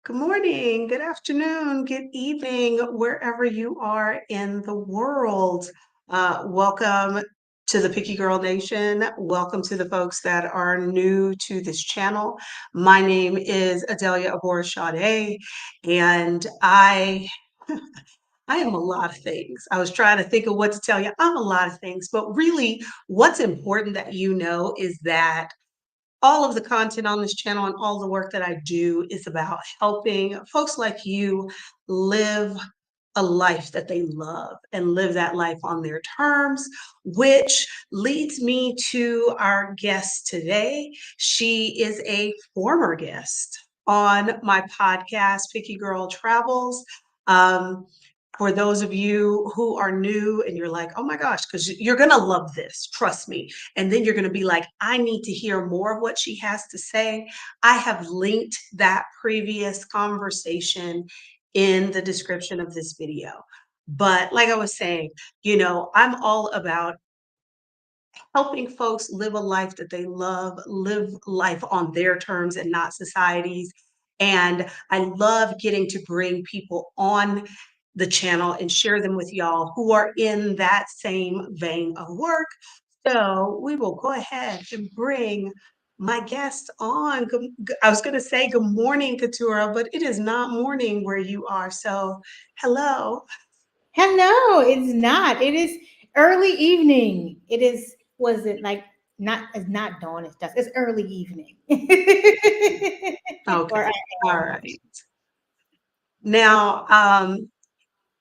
Good morning, good afternoon, good evening, wherever you are in the world. Welcome to the Picky Girl Nation. Welcome to the folks that are new to this channel. My name is Adelia Aborishade, and I am a lot of things. I was trying to think of what to tell you. I'm a lot of things, but really, what's important that you know is that all of the content on this channel and all the work that I do is about helping folks like you live a life that they love and live that life on their terms, which leads me to our guest today. She is a former guest on my podcast, Picky Girl Travels. Um, for those of you who are new and you're like, oh my gosh, because you're going to love this, trust me. And then you're going to be like, I need to hear more of what she has to say. I have linked that previous conversation in the description of this video. But like I was saying, I'm all about helping folks live a life that they love, live life on their terms and not society's. And I love getting to bring people on the channel and share them with y'all who are in that same vein of work. So we will go ahead and bring my guest on. I was going to say good morning, Keturah, but it is not morning where you are. So hello. Hello, it's not. It is early evening. It is, was it like not, it's not dawn, it's dusk. It's early evening. Where Okay. I All am. right. Now,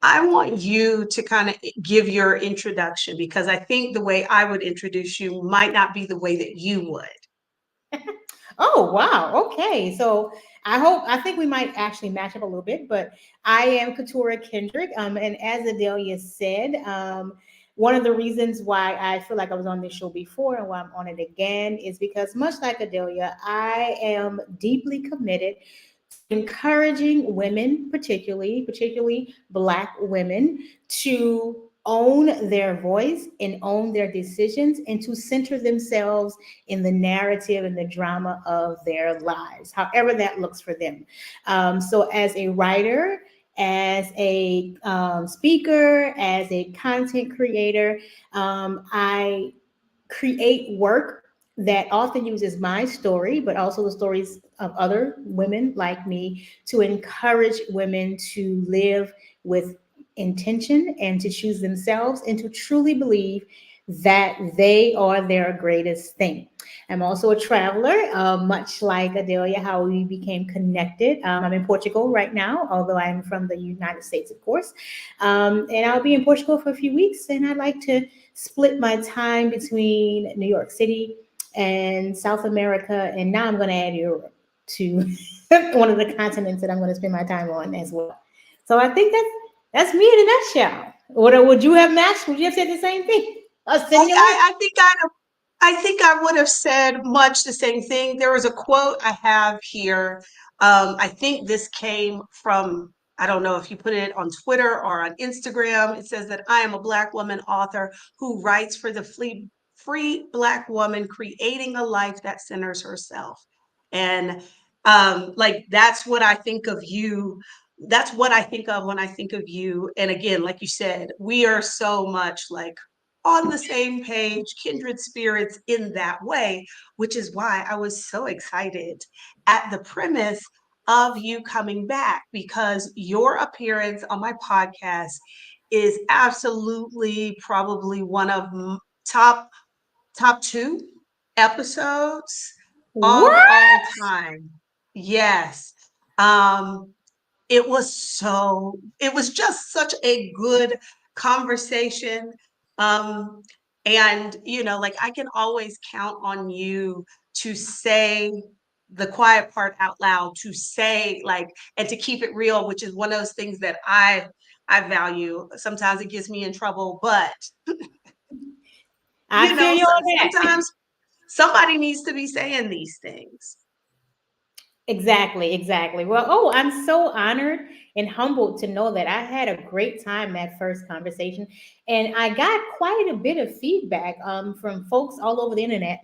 I want you to kind of give your introduction because I think the way I would introduce you might not be the way that you would. Oh, wow. Okay. So I think we might actually match up a little bit, but I am Keturah Kendrick. And as Adelia said, one of the reasons why I feel like I was on this show before and why I'm on it again is because, much like Adelia, I am deeply committed to encouraging women, particularly Black women, to own their voice and own their decisions and to center themselves in the narrative and the drama of their lives, however that looks for them. So, as a writer, as a speaker, as a content creator, I create work that often uses my story, but also the stories of other women like me to encourage women to live with intention and to choose themselves and to truly believe that they are their greatest thing. I'm also a traveler, much like Adelia, how we became connected. I'm in Portugal right now, although I'm from the United States, of course. And I'll be in Portugal for a few weeks, and I'd like to split my time between New York City and South America, and now I'm going to add Europe to one of the continents that I'm going to spend my time on as well. So I think that's me in a nutshell. Or would you have matched? Would you have said the same thing? A I, similar? I, I think I think I would have said much the same thing. There was a quote I have here. I think this came from, I don't know if you put it on Twitter or on Instagram. It says that I am a Black woman author who writes for the free Black woman creating a life that centers herself. And like that's what I think of you. That's what I think of when I think of you. And again, like you said, we are so much like on the same page, kindred spirits in that way, which is why I was so excited at the premise of you coming back because your appearance on my podcast is absolutely probably one of top top two episodes of What? all time. Yes. Um, it was just such a good conversation. Um, and, like I can always count on you to say the quiet part out loud, to say like, and to keep it real, which is one of those things that I value. Sometimes it gets me in trouble, but I feel you on that. sometimes somebody needs to be saying these things. Exactly, exactly. Well, oh, I'm so honored and humbled to know that I had a great time that first conversation, and I got quite a bit of feedback from folks all over the internet.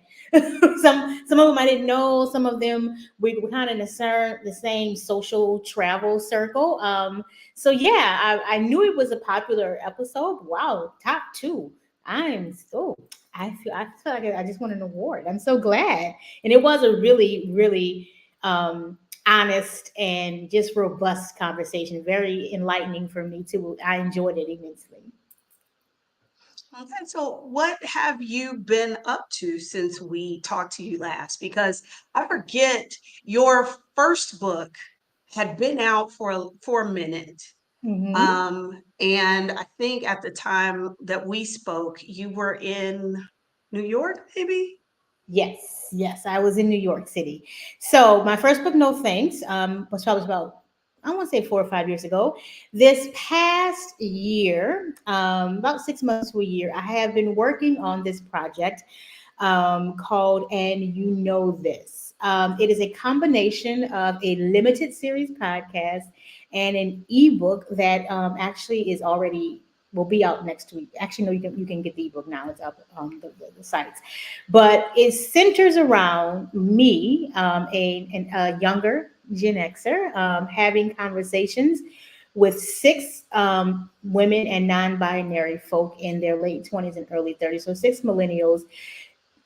Some of them I didn't know. Some of them we were kind of in the same social travel circle. So yeah, I knew it was a popular episode. Wow, top two. I'm so I feel like I just won an award. I'm so glad, and it was a really really honest and just robust conversation. Very enlightening for me too. I enjoyed it immensely. Okay, so what have you been up to since we talked to you last? Because I forget your first book had been out for a minute. Hmm. And I think at the time that we spoke, you were in New York, maybe? Yes, yes, I was in New York City. So my first book, No Thanks, was published about I want to say 4 or 5 years ago. This past year, about 6 months to a year, I have been working on this project called And You Know This. It is a combination of a limited series podcast and an ebook that actually is already will be out next week. Actually, no, you can get the ebook now. It's up on the sites, but it centers around me, a younger Gen Xer, having conversations with six women and non-binary folk in their late 20s and early 30s. So six millennials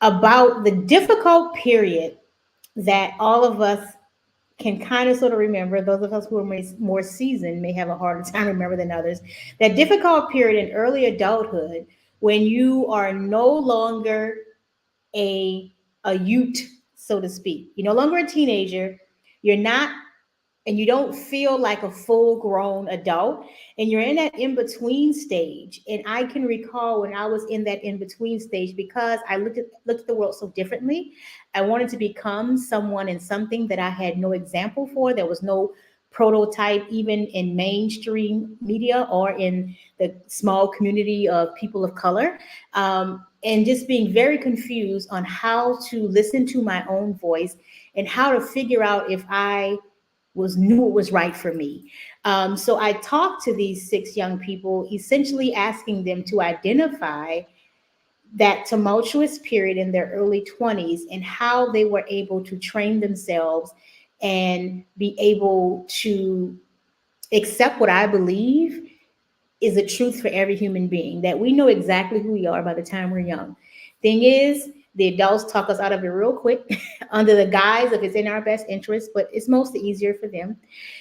about the difficult period that all of us can kind of sort of remember. Those of us who are more seasoned may have a harder time remember than others. That difficult period in early adulthood when you are no longer a a ute, so to speak. You're no longer a teenager. You're not and you don't feel like a full grown adult and you're in that in between stage. And I can recall when I was in that in between stage because I looked at the world so differently. I wanted to become someone and something that I had no example for. There was no prototype even in mainstream media or in the small community of people of color, and just being very confused on how to listen to my own voice and how to figure out if I was knew what was right for me. So I talked to these six young people, essentially asking them to identify that tumultuous period in their early 20s and how they were able to train themselves and be able to accept what I believe is the truth for every human being, that we know exactly who we are by the time we're young. Thing is, the adults talk us out of it real quick under the guise of it's in our best interest, but it's mostly easier for them.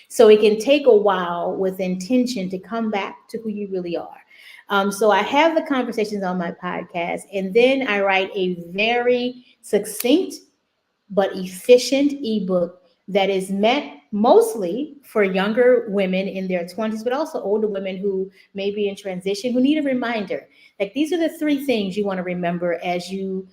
So it can take a while with intention to come back to who you really are. So I have the conversations on my podcast, and then I write a very succinct but efficient ebook that is meant mostly for younger women in their 20s, but also older women who may be in transition who need a reminder. Like these are the three things you want to remember as you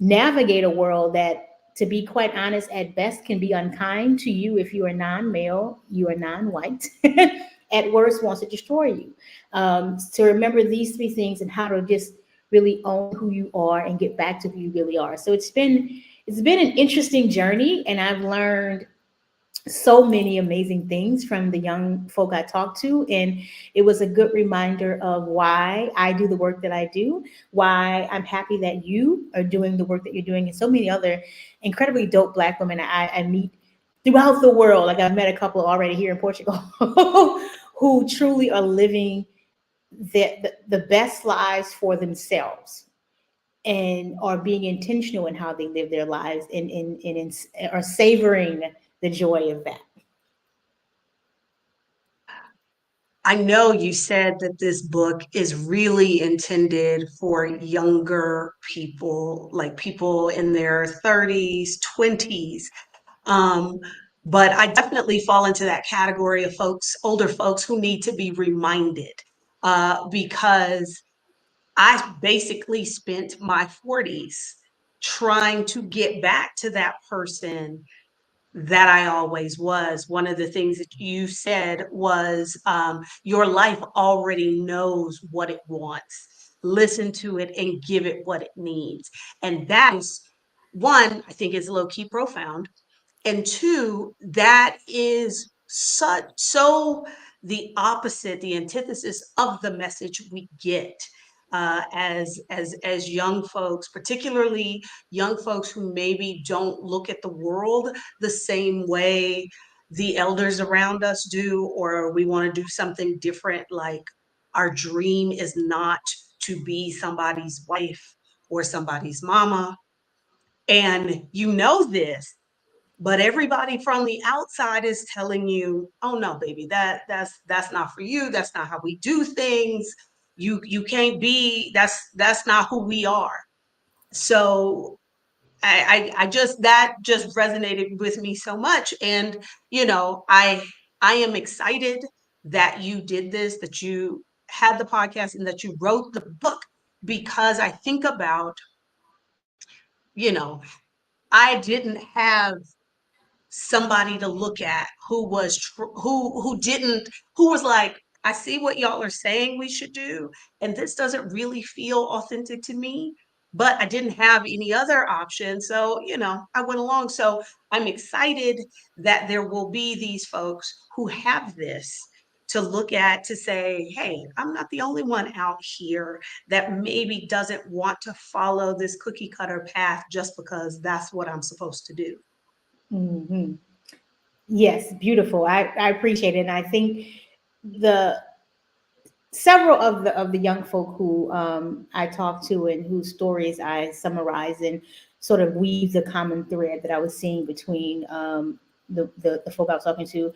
navigate a world that, to be quite honest, at best can be unkind to you if you are non-male, you are non-white, at worst wants to destroy you. To remember these three things and how to just really own who you are and get back to who you really are. So it's been an interesting journey, and I've learned so many amazing things from the young folk I talked to. And it was a good reminder of why I do the work that I do, why I'm happy that you are doing the work that you're doing, and so many other incredibly dope Black women I meet throughout the world. Like I've met a couple already here in Portugal who truly are living the best lives for themselves and are being intentional in how they live their lives and are savoring the joy of that. I know you said that this book is really intended for younger people, like people in their 30s, 20s. Um, but I definitely fall into that category of folks, older folks who need to be reminded, because I basically spent my 40s trying to get back to that person that I always was. One of the things that you said was, your life already knows what it wants. Listen to it and give it what it needs. And that is one, I think is low key profound. And two, that is so the opposite, the antithesis of the message we get as young folks, particularly young folks who maybe don't look at the world the same way the elders around us do, or we want to do something different. Like our dream is not to be somebody's wife or somebody's mama. And you know this, but everybody from the outside is telling you, oh no, baby, that's not for you. That's not how we do things. You can't be, that's not who we are. So I just, that just resonated with me so much. And you know, I am excited that you did this, that you had the podcast and that you wrote the book, because I think about, you know, I didn't have somebody to look at who was who didn't, who was like, I see what y'all are saying we should do, and this doesn't really feel authentic to me, but I didn't have any other option, so you know, I went along. So I'm excited that there will be these folks who have this to look at, to say, hey, I'm not the only one out here that maybe doesn't want to follow this cookie cutter path just because that's what I'm supposed to do. Hmm. Yes, beautiful. I appreciate it. And I think the several of the young folk who I talked to and whose stories I summarize and sort of weave the common thread that I was seeing between the folk I was talking to,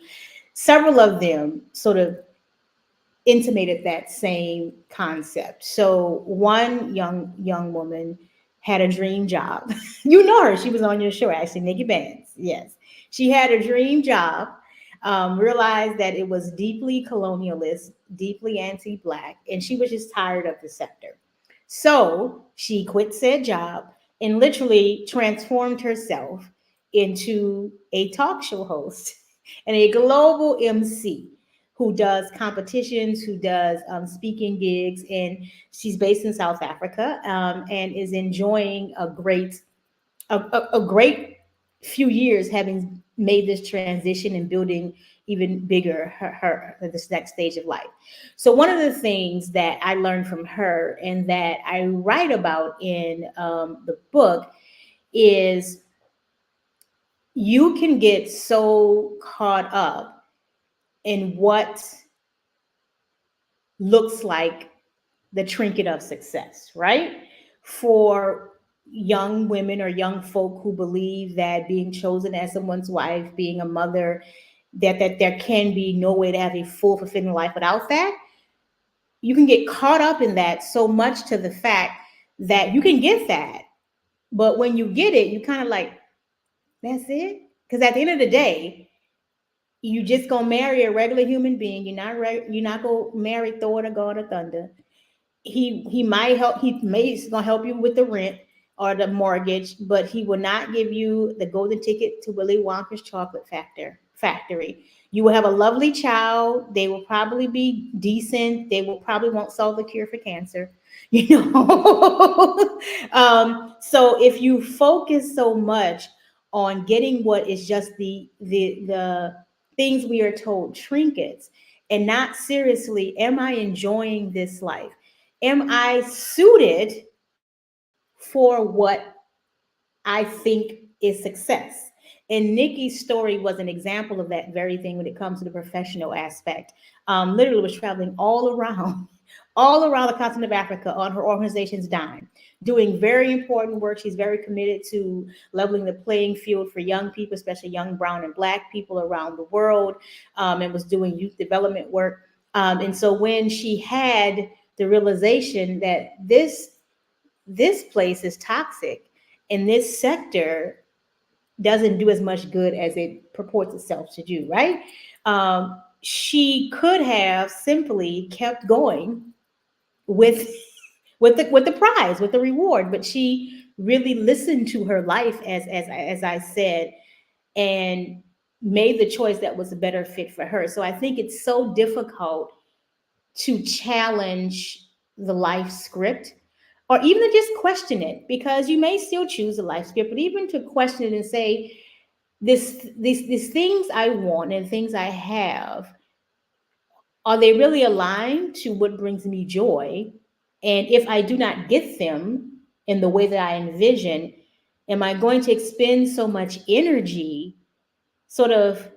several of them sort of intimated that same concept. So one young woman had a dream job. You know her; she was on your show, actually, Nikki Banks. Yes, she had a dream job. Realized that it was deeply colonialist, deeply anti-black, and she was just tired of the sector. So she quit said job and literally transformed herself into a talk show host and a global MC who does competitions, who does speaking gigs, and she's based in South Africa, and is enjoying a great few years having made this transition and building even bigger this next stage of life. So one of the things that I learned from her and that I write about in the book is you can get so caught up in what looks like the trinket of success, right? For young women or young folk who believe that being chosen as someone's wife, being a mother, that there can be no way to have a full, fulfilling life without that, you can get caught up in that so much to the fact that you can get that. But when you get it, you kind of like, that's it? Because at the end of the day, you just gonna marry a regular human being. You're not gonna marry Thor, the God of Thunder. He might help, he may is gonna help you with the rent or the mortgage, but he will not give you the golden ticket to Willy Wonka's chocolate factory. You will have a lovely child. They will probably be decent. They will probably won't solve the cure for cancer. You know. So if you focus so much on getting what is just the things we are told trinkets, and not seriously, am I enjoying this life? Am I suited for what I think is success? And Nikki's story was an example of that very thing when it comes to the professional aspect. Literally was traveling all around, all around the continent of Africa on her organization's dime, doing very important work. She's very committed to leveling the playing field for young people, especially young brown and black people around the world, and was doing youth development work. And so when she had the realization that this place is toxic and this sector doesn't do as much good as it purports itself to do, right? She could have simply kept going with with the prize, with the reward, but she really listened to her life, as I said, and made the choice that was a better fit for her. So I think it's so difficult to challenge the life script or even to just question it, because you may still choose a life script, but even to question it and say, these things I want and things I have, are they really aligned to what brings me joy? And if I do not get them in the way that I envision, am I going to expend so much energy sort of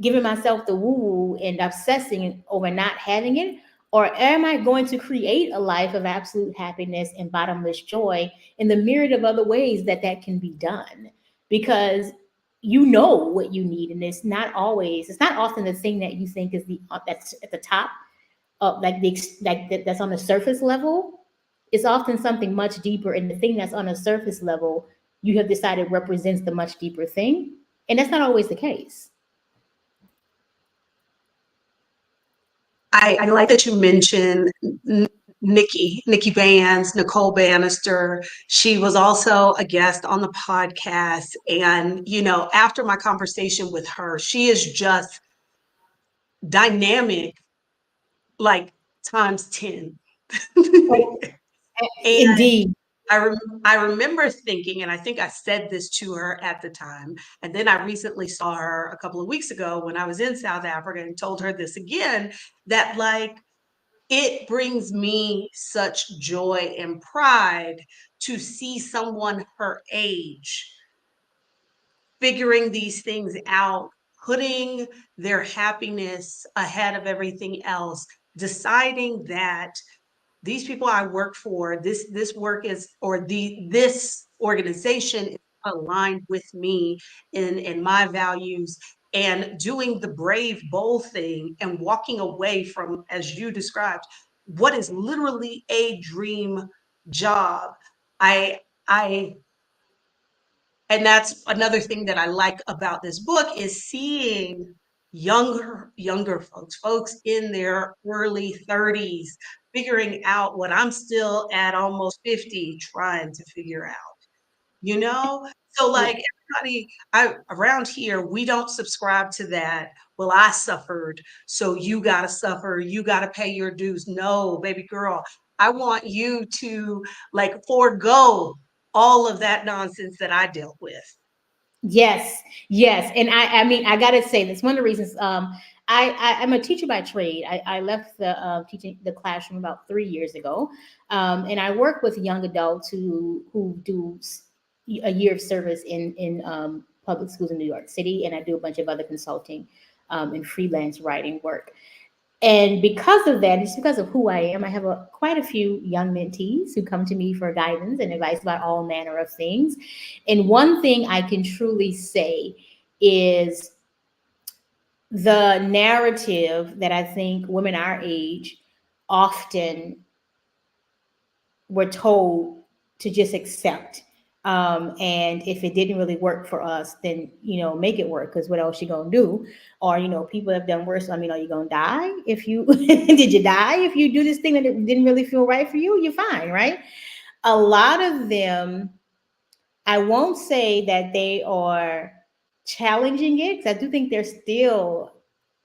giving myself the woo woo and obsessing over not having it? Or am I going to create a life of absolute happiness and bottomless joy in the myriad of other ways that that can be done? Because you know what you need, and it's not often the thing that you think is the that's at the top, like that's on the surface level. It's often something much deeper, and the thing that's on a surface level you have decided represents the much deeper thing, and that's not always the case. I like that you mentioned Nikki Vance, Nicole Bannister. She was also a guest on the podcast. And, after my conversation with her, she is just dynamic, like times 10. Oh, And indeed. I remember thinking, and I think I said this to her at the time, and then I recently saw her a couple of weeks ago when I was in South Africa and told her this again, that like it brings me such joy and pride to see someone her age figuring these things out, putting their happiness ahead of everything else, deciding that these people I work for, this work is, or this organization is aligned with me in my values, and doing the brave, bold thing and walking away from, as you described, what is literally a dream job. I I and that's another thing that I like about this book is seeing younger folks in their early 30s figuring out what I'm still at almost 50 trying to figure out, you know? So Yeah. like everybody around here, we don't subscribe to that. Well, I suffered, so you gotta suffer, you gotta pay your dues. No, baby girl, I want you to like forego all of that nonsense that I dealt with. Yes, yes, and I mean, I gotta say this. One of the reasons, I'm a teacher by trade. I left the teaching the classroom about 3 years ago, and I work with young adults who do a year of service in public schools in New York City, and I do a bunch of other consulting and freelance writing work. And because of that, it's because of who I am. I have quite a few young mentees who come to me for guidance and advice about all manner of things. And one thing I can truly say is the narrative that I think women our age often were told to just accept. And if it didn't really work for us, then make it work, because what else you gonna do? Or people have done worse. I mean, are you gonna die if you did you die if you do this thing that it didn't really feel right for you? You're fine, right? A lot of them, I won't say that they are challenging it, because I do think they're still.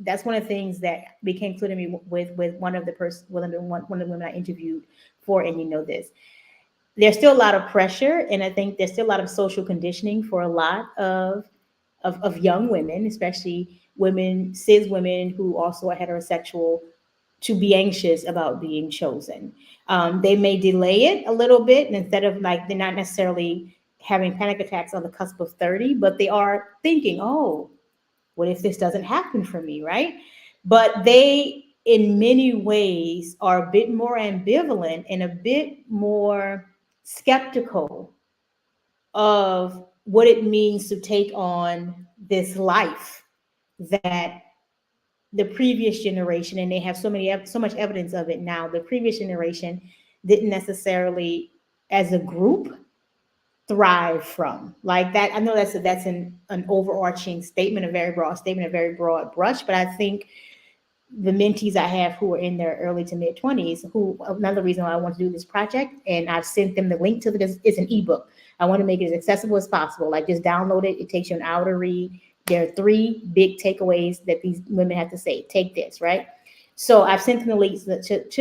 That's one of the things that became clear to me with one of the person, one of the women I interviewed for, and this, there's still a lot of pressure, and I think there's still a lot of social conditioning for a lot of young women, especially women, cis women who also are heterosexual, to be anxious about being chosen. They may delay it a little bit, and instead of like, they're not necessarily having panic attacks on the cusp of 30, but they are thinking, oh, what if this doesn't happen for me, right? But they, in many ways, are a bit more ambivalent and a bit more skeptical of what it means to take on this life that the previous generation, and they have so much evidence of it now, the previous generation didn't necessarily, as a group, thrive from. Like that, I know that's an overarching statement, a very broad statement, a very broad brush, but I think the mentees I have who are in their early to mid 20s, who, another reason why I want to do this project, and I've sent them the link to this, it's an ebook. I want to make it as accessible as possible. Like, just download it. It takes you an hour to read. There are 3 big takeaways that these women have to say. Take this, right? So I've sent them the links to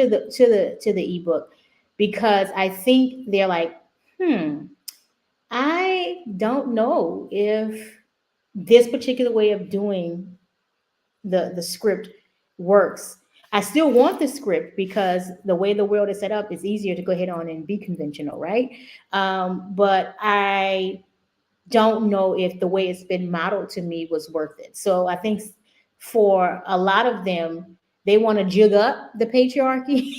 the ebook, because I think they're like, I don't know if this particular way of doing the script works. I still want the script because the way the world is set up, it's easier to go ahead on and be conventional, right? But I don't know if the way it's been modeled to me was worth it. So I think for a lot of them, they want to jig up the patriarchy.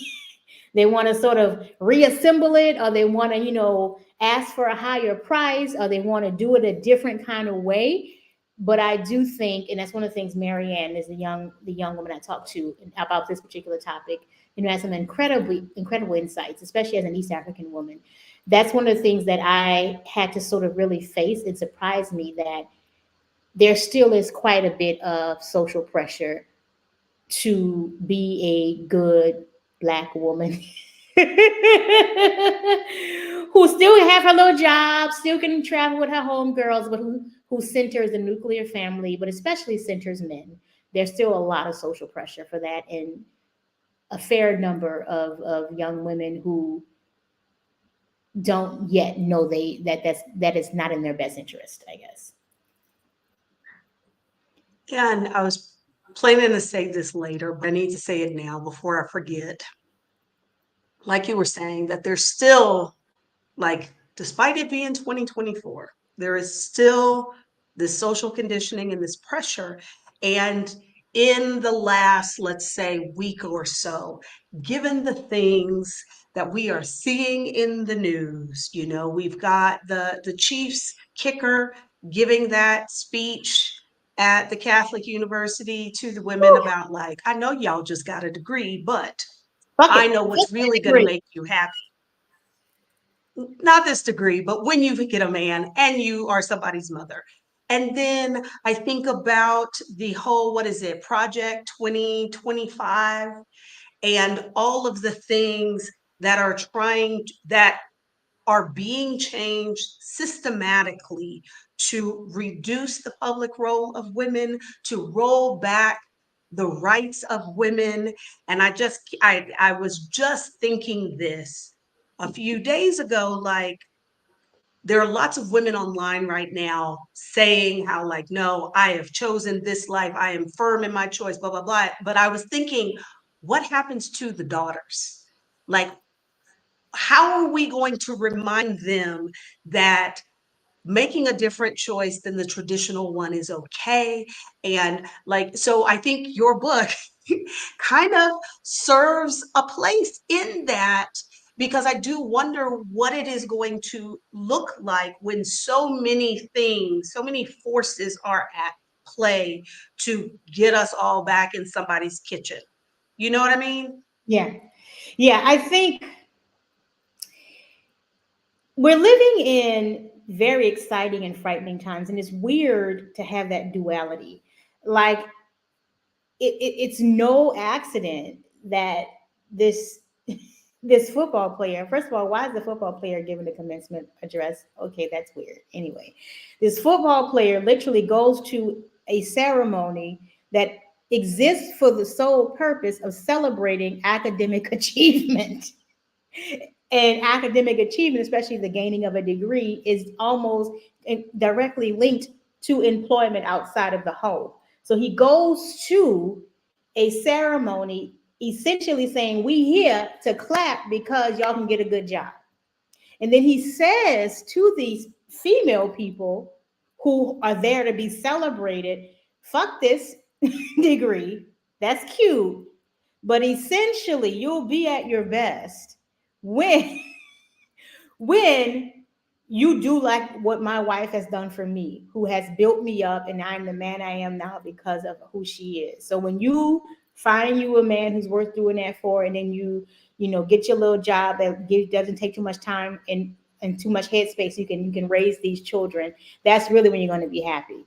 They want to sort of reassemble it, or they want to, ask for a higher price, or they want to do it a different kind of way. But I do think, and that's one of the things Marianne is the young woman I talked to about this particular topic, has some incredible insights, especially as an East African woman. That's one of the things that I had to sort of really face. It surprised me that there still is quite a bit of social pressure to be a good Black woman who still have her little job, still can travel with her homegirls, but who centers the nuclear family, but especially centers men. There's still a lot of social pressure for that, and a fair number of young women who don't yet know that is not in their best interest, I guess. And I was planning to say this later, but I need to say it now before I forget. Like you were saying, that there's still, like, despite it being 2024, there is still this social conditioning and this pressure. And in the last, let's say, week or so, given the things that we are seeing in the news, we've got the Chiefs kicker giving that speech at the Catholic University to the women about, like, I know y'all just got a degree, but Fuck I it. know Fuck what's that really going to degree. make you happy. Not this degree, but when you get a man and you are somebody's mother. And then I think about the whole, what is it, Project 2025, and all of the things that are being changed systematically to reduce the public role of women, to roll back the rights of women. And I was just thinking this a few days ago, like, there are lots of women online right now saying how, like, no, I have chosen this life, I am firm in my choice, blah blah blah. But I was thinking, what happens to the daughters? Like, how are we going to remind them that making a different choice than the traditional one is okay? And, like, so I think your book kind of serves a place in that, because I do wonder what it is going to look like when so many things, so many forces are at play to get us all back in somebody's kitchen. You know what I mean? Yeah. Yeah, I think we're living in very exciting and frightening times, and it's weird to have that duality. Like, it's no accident that this this football player, first of all, why is the football player giving the commencement address? Okay, that's weird. Anyway, this football player literally goes to a ceremony that exists for the sole purpose of celebrating academic achievement. And academic achievement, especially the gaining of a degree, is almost directly linked to employment outside of the home. So he goes to a ceremony essentially saying, we here to clap because y'all can get a good job. And then he says to these female people who are there to be celebrated, fuck this degree, that's cute, but essentially you'll be at your best when when you do like what my wife has done for me, who has built me up, and I'm the man I am now because of who she is. So when you find you a man who's worth doing that for, and then get your little job that doesn't take too much time and too much headspace, you can raise these children. That's really when you're going to be happy.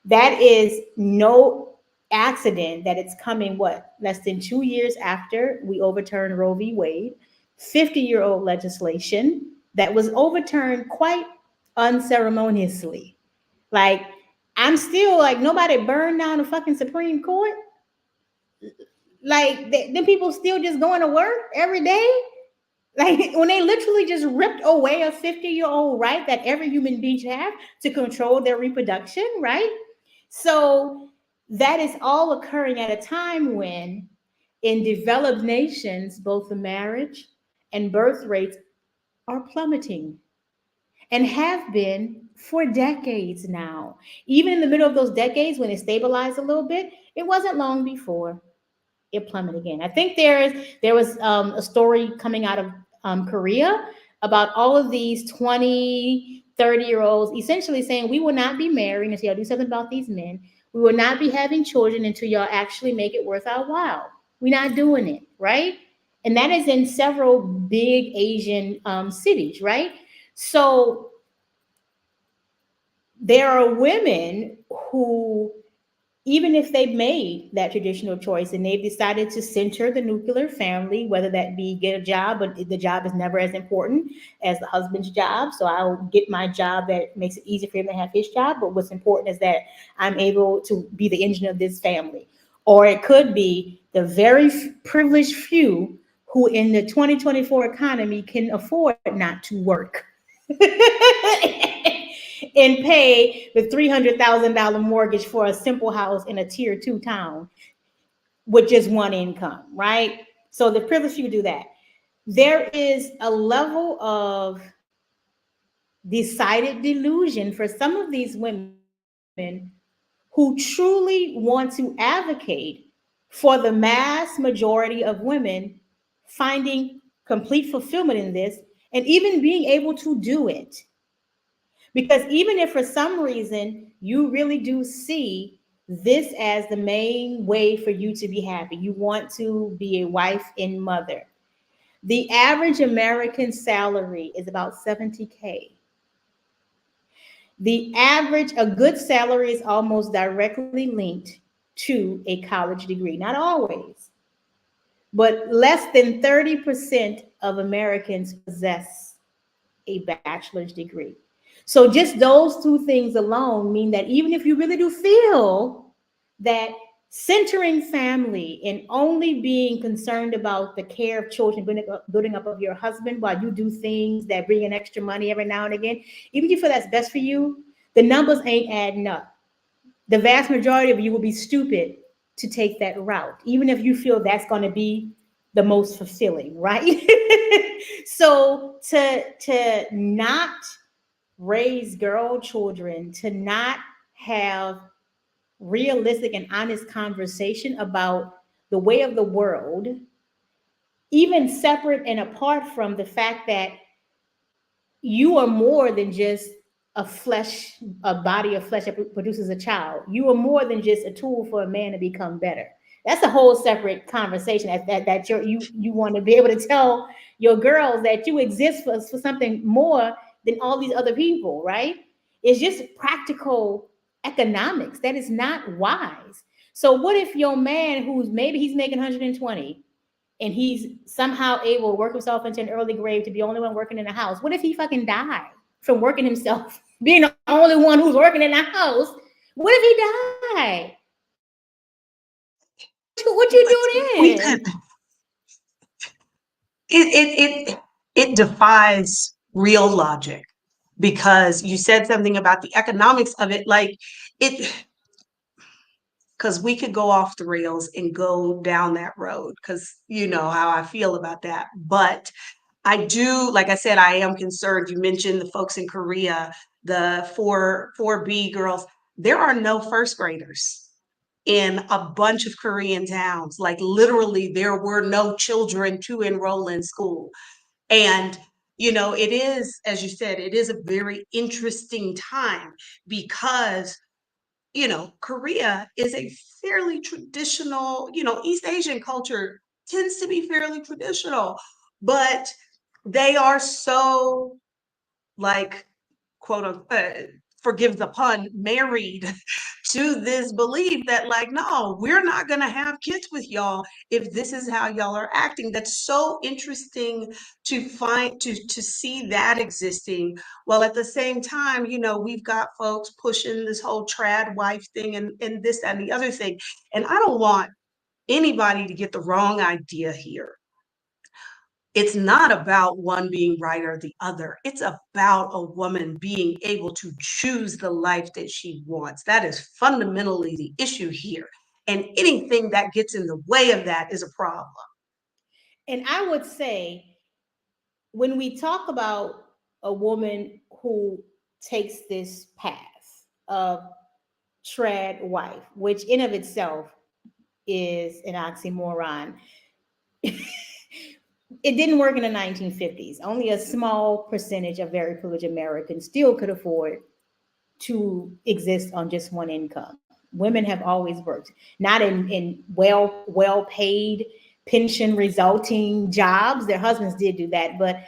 That is no accident that it's coming, what, less than 2 years after we overturned Roe v. Wade, 50-year-old legislation that was overturned quite unceremoniously. Like, I'm still like, nobody burned down the fucking Supreme Court. Like, them people still just going to work every day. Like, when they literally just ripped away a 50-year-old right that every human being should have to control their reproduction, right? So that is all occurring at a time when in developed nations, both the marriage and birth rates are plummeting and have been for decades now. Even in the middle of those decades when it stabilized a little bit, it wasn't long before it plummeted again. I think there was a story coming out of Korea about all of these 20, 30-year olds essentially saying we will not be married until y'all do something about these men. We will not be having children until y'all actually make it worth our while. We're not doing it, right? And that is in several big Asian cities, right? So there are women who, even if they've made that traditional choice and they've decided to center the nuclear family, whether that be get a job, but the job is never as important as the husband's job. So I'll get my job that makes it easy for him to have his job. But what's important is that I'm able to be the engine of this family. Or it could be the very privileged few who in the 2024 economy can afford not to work and pay the $300,000 mortgage for a simple house in a tier two town with just one income, right? So the privileged few do that. There is a level of decided delusion for some of these women who truly want to advocate for the mass majority of women finding complete fulfillment in this and even being able to do it. Because even if for some reason you really do see this as the main way for you to be happy, you want to be a wife and mother. The average American salary is about 70K. The average, a good salary is almost directly linked to a college degree. Not always, but less than 30% of Americans possess a bachelor's degree. So just those two things alone mean that even if you really do feel that centering family and only being concerned about the care of children, building up of your husband while you do things that bring in extra money every now and again, even if you feel that's best for you, the numbers ain't adding up. The vast majority of you will be stupid to take that route, even if you feel that's going to be the most fulfilling, right? So to not raise girl children, to not have realistic and honest conversation about the way of the world, even separate and apart from the fact that you are more than just a body of flesh that produces a child. You are more than just a tool for a man to become better. That's a whole separate conversation that you want to be able to tell your girls that you exist for something more than all these other people, right? It's just practical economics. That is not wise. So what if your man who's maybe he's making 120 and he's somehow able to work himself into an early grave to be the only one working in the house? What if he fucking died from working himself, being the only one who's working in the house? What if he died? What you We doing could then? it defies real logic because you said something about the economics of it, like it, because we could go off the rails and go down that road because you know how I feel about that. But I do, like I said, I am concerned. You mentioned the folks in Korea, the 4B girls. There are no first graders in a bunch of Korean towns. Like literally, there were no children to enroll in school. And it is, as you said, it is a very interesting time because Korea is a fairly traditional, East Asian culture tends to be fairly traditional, but they are so like quote unquote, forgive the pun, married to this belief that like, no, we're not going to have kids with y'all if this is how y'all are acting. That's so interesting to see that existing, while at the same time, we've got folks pushing this whole trad wife thing and this and the other thing. And I don't want anybody to get the wrong idea here. It's not about one being right or the other. It's about a woman being able to choose the life that she wants. That is fundamentally the issue here. And anything that gets in the way of that is a problem. And I would say, when we talk about a woman who takes this path of trad wife, which in of itself is an oxymoron, it didn't work in the 1950s. Only a small percentage of very privileged Americans still could afford to exist on just one income. Women have always worked, not in well paid pension resulting jobs. Their husbands did do that, but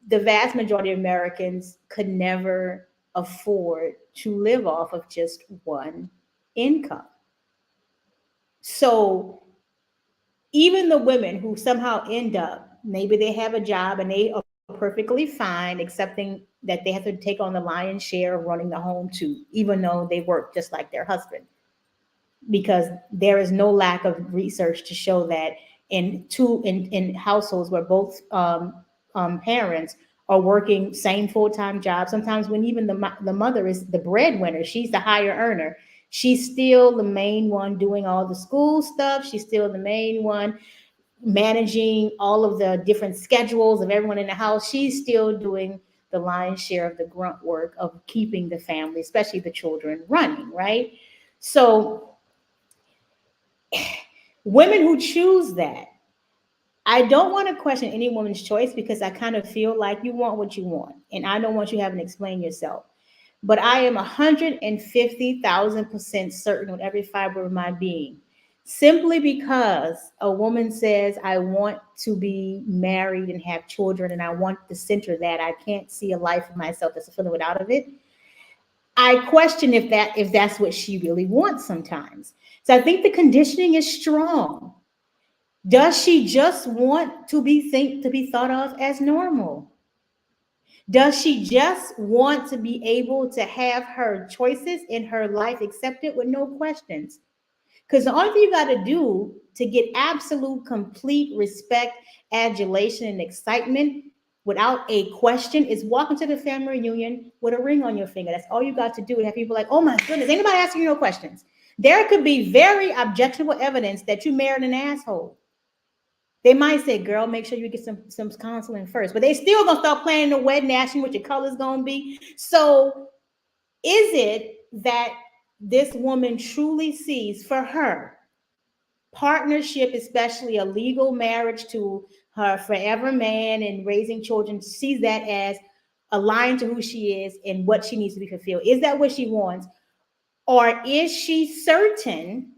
the vast majority of Americans could never afford to live off of just one income. So even the women who somehow end up, maybe they have a job and they are perfectly fine, accepting that they have to take on the lion's share of running the home too, even though they work just like their husband, because there is no lack of research to show that in households where both parents are working same full-time jobs, sometimes when even the mother is the breadwinner, she's the higher earner, she's still the main one doing all the school stuff, she's still the main one managing all of the different schedules of everyone in the house, she's still doing the lion's share of the grunt work of keeping the family, especially the children, running, right? So women who choose that, I don't want to question any woman's choice, because I kind of feel like you want what you want, and I don't want you having to explain yourself. But I am 150,000% certain with every fiber of my being. Simply because a woman says, I want to be married and have children and I want to center that, I can't see a life of myself that's fulfilling without of it. I question if that's what she really wants sometimes. So I think the conditioning is strong. Does she just want to be thought of as normal? Does she just want to be able to have her choices in her life accepted with no questions? Because the only thing you got to do to get absolute, complete respect, adulation, and excitement without a question is walk into the family reunion with a ring on your finger. That's all you got to do. And have people like, oh my goodness, ain't nobody asking you no questions. There could be very objectionable evidence that you married an asshole. They might say, girl, make sure you get some counseling first. But they still gonna start planning the wedding, asking what your color's gonna be. So is it that this woman truly sees for her partnership, especially a legal marriage to her forever man and raising children, sees that as aligned to who she is and what she needs to be fulfilled? Is that what she wants? Or is she certain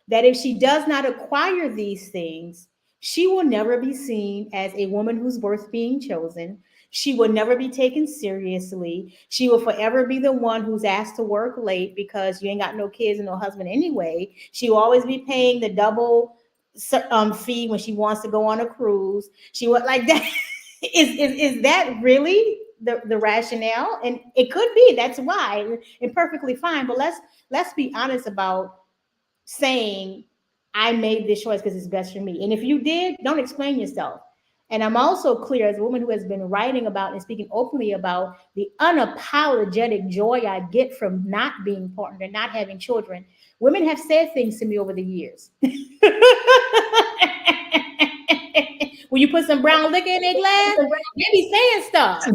that if she does not acquire these things, she will never be seen as a woman who's worth being chosen? She will never be taken seriously. She will forever be the one who's asked to work late because you ain't got no kids and no husband anyway. She will always be paying the double fee when she wants to go on a cruise. She would like that. Is that really the rationale? And it could be that's why, and perfectly fine. But let's be honest about saying, I made this choice because it's best for me. And if you did, don't explain yourself. And I'm also clear, as a woman who has been writing about and speaking openly about the unapologetic joy I get from not being partnered and not having children. Women have said things to me over the years. When you put some brown liquor in their glass, they be saying stuff.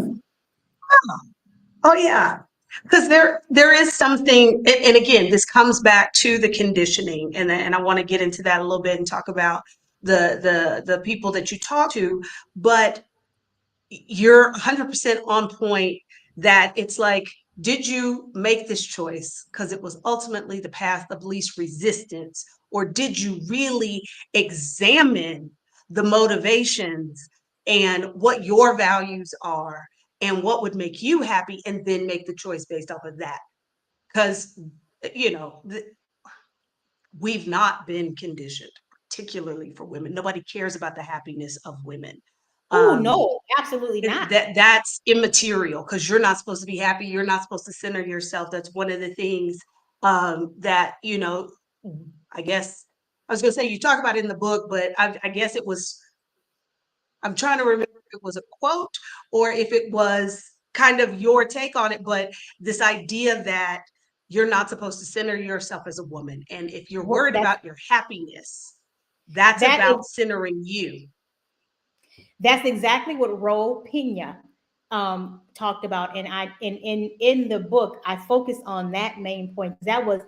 Oh yeah. Because there is something, and again, this comes back to the conditioning, and I want to get into that a little bit and talk about the people that you talk to, but you're 100% on point that it's like, did you make this choice because it was ultimately the path of least resistance, or did you really examine the motivations and what your values are and what would make you happy, and then make the choice based off of that? Because, you know, we've not been conditioned, particularly for women. Nobody cares about the happiness of women. Oh, Um, no, absolutely not. that's immaterial because you're not supposed to be happy. You're not supposed to center yourself. That's one of the things that, I guess I was going to say you talk about it in the book, but I guess it was I'm trying to remember if it was a quote or if it was kind of your take on it, but this idea that you're not supposed to center yourself as a woman. And if you're What worried about your happiness, that's that is about centering you. that's exactly what Ro Pena talked about, and in the book I focused on that main point because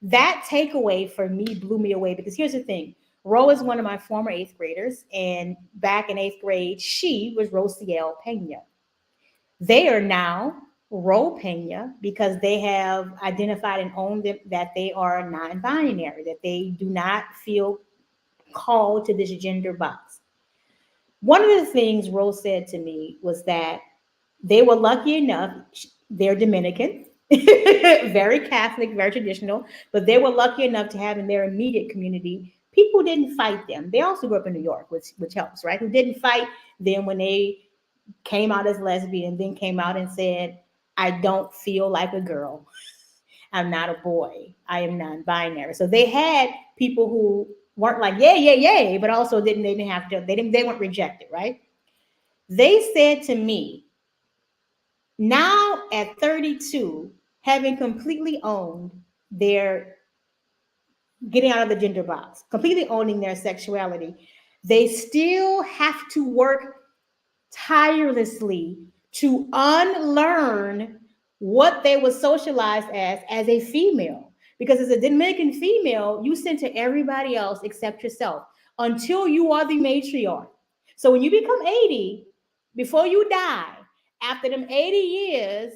that takeaway for me blew me away. Because here's the thing: Ro is one of my former eighth graders, and back in eighth grade, she was Rosiel Pena. They are now Ro Pena because they have identified and owned that they are non-binary, that they do not feel called to this gender box. One of the things Rose said to me was that they were lucky enough, they're Dominican, very Catholic, very traditional, but they were lucky enough to have in their immediate community people who didn't fight them. They also grew up in New York, which helps, right? Who didn't fight them when they came out as lesbian, then came out and said, I don't feel like a girl. I'm not a boy. I am non-binary. So they had people who weren't like, yay, yay, yay, but also they didn't have to, they weren't rejected, right? They said to me, now at 32, having completely owned their getting out of the gender box, completely owning their sexuality, they still have to work tirelessly to unlearn what they were socialized as a female. Because as a Dominican female, you center everybody else except yourself until you are the matriarch. So when you become 80, before you die, after them 80 years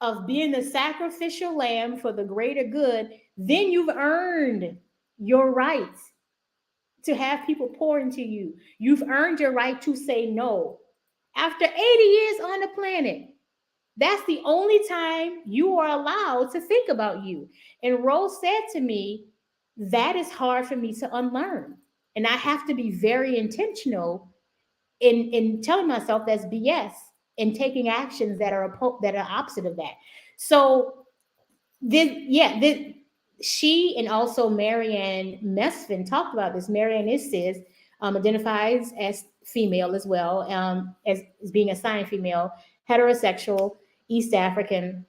of being the sacrificial lamb for the greater good, then you've earned your right to have people pour into you. You've earned your right to say no. After 80 years on the planet, that's the only time you are allowed to think about you. And Rose said to me, that is hard for me to unlearn. And I have to be very intentional in telling myself that's BS and taking actions that are opposite of that. So this she and also Marianne Mesfin talked about this. Marianne is cis, identifies as female as well, as being assigned female, heterosexual, East African.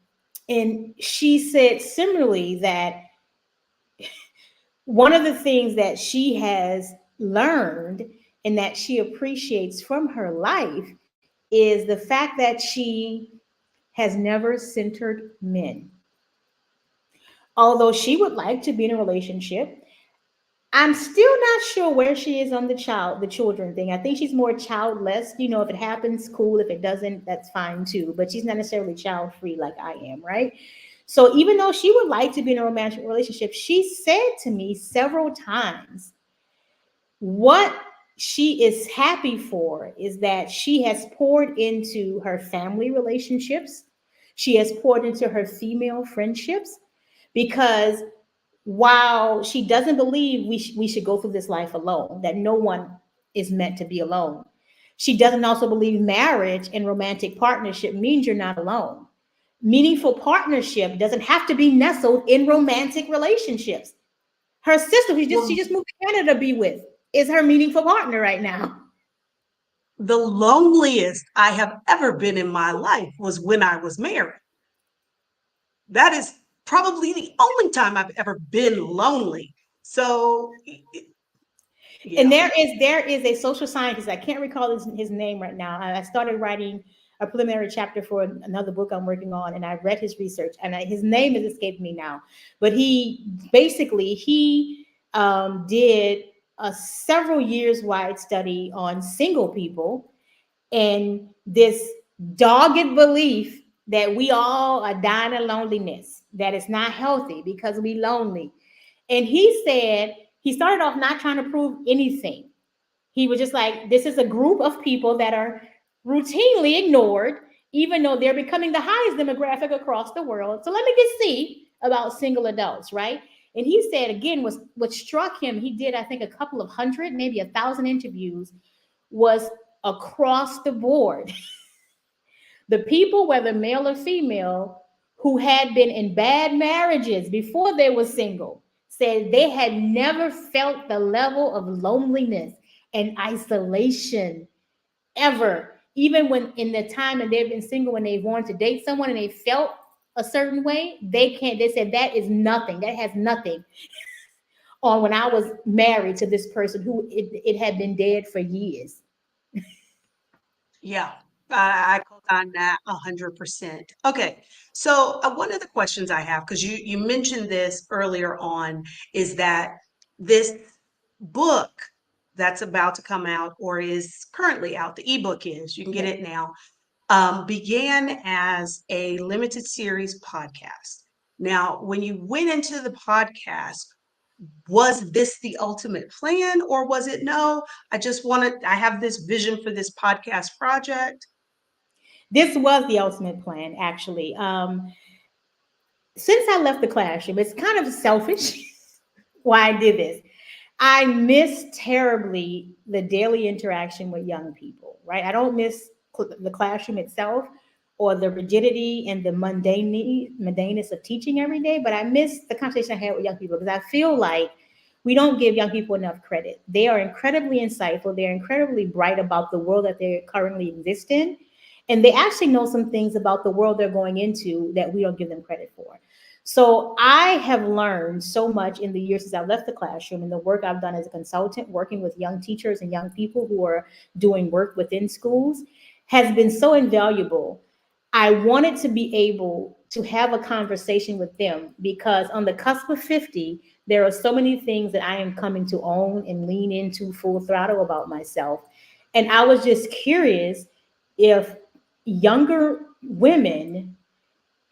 And she said similarly that one of the things that she has learned and that she appreciates from her life is the fact that she has never centered men. Although she would like to be in a relationship, I'm still not sure where she is on the children thing. I think she's more childless. You know, if it happens, cool. If it doesn't, that's fine too. But she's not necessarily child free like I am, right? So even though she would like to be in a romantic relationship, she said to me several times, what she is happy for is that she has poured into her family relationships. She has poured into her female friendships because while she doesn't believe we should go through this life alone, that no one is meant to be alone, she doesn't also believe marriage and romantic partnership means you're not alone. Meaningful partnership doesn't have to be nestled in romantic relationships. Her sister, she Well, just moved to Canada to be with, is her meaningful partner right now. the loneliest I have ever been in my life was when I was married. That is probably the only time I've ever been lonely. So, And yeah. there is a social scientist. I can't recall his name right now. I started writing a preliminary chapter for another book I'm working on, and I read his research, and his name has escaped me now. But he did a several years wide study on single people and this dogged belief that we all are dying of loneliness, that it's not healthy because we lonely. And he said he started off not trying to prove anything. He was just like, this is a group of people that are routinely ignored, even though they're becoming the highest demographic across the world. So let me just see about single adults, right? And he said again, was what struck him, he did, I think, a couple of hundred, maybe 1,000 interviews, was across the board. The people, whether male or female, who had been in bad marriages before they were single, said they had never felt the level of loneliness and isolation ever. Even when in the time and they've been single and they wanted to date someone and they felt a certain way, they can't. They said that is nothing. That has nothing on when I was married to this person who it had been dead for years. Yeah, I co-sign that 100%. Okay, so one of the questions I have, because you mentioned this earlier on, is that this book that's about to come out or is currently out, the ebook is, you can get Yes. it now, began as a limited series podcast. Now, when you went into the podcast, was this the ultimate plan, or was it no? I have this vision for this podcast project. This was the ultimate plan, actually. Since I left the classroom, it's kind of selfish why I did this. I miss terribly the daily interaction with young people, right? I don't miss the classroom itself or the rigidity and the mundaneness of teaching every day, but I miss the conversation I had with young people because I feel like we don't give young people enough credit. They are incredibly insightful. They're incredibly bright about the world that they currently exist in. And they actually know some things about the world they're going into that we don't give them credit for. So I have learned so much in the years since I left the classroom and the work I've done as a consultant, working with young teachers and young people who are doing work within schools has been so invaluable. I wanted to be able to have a conversation with them because on the cusp of 50, there are so many things that I am coming to own and lean into full throttle about myself. And I was just curious if younger women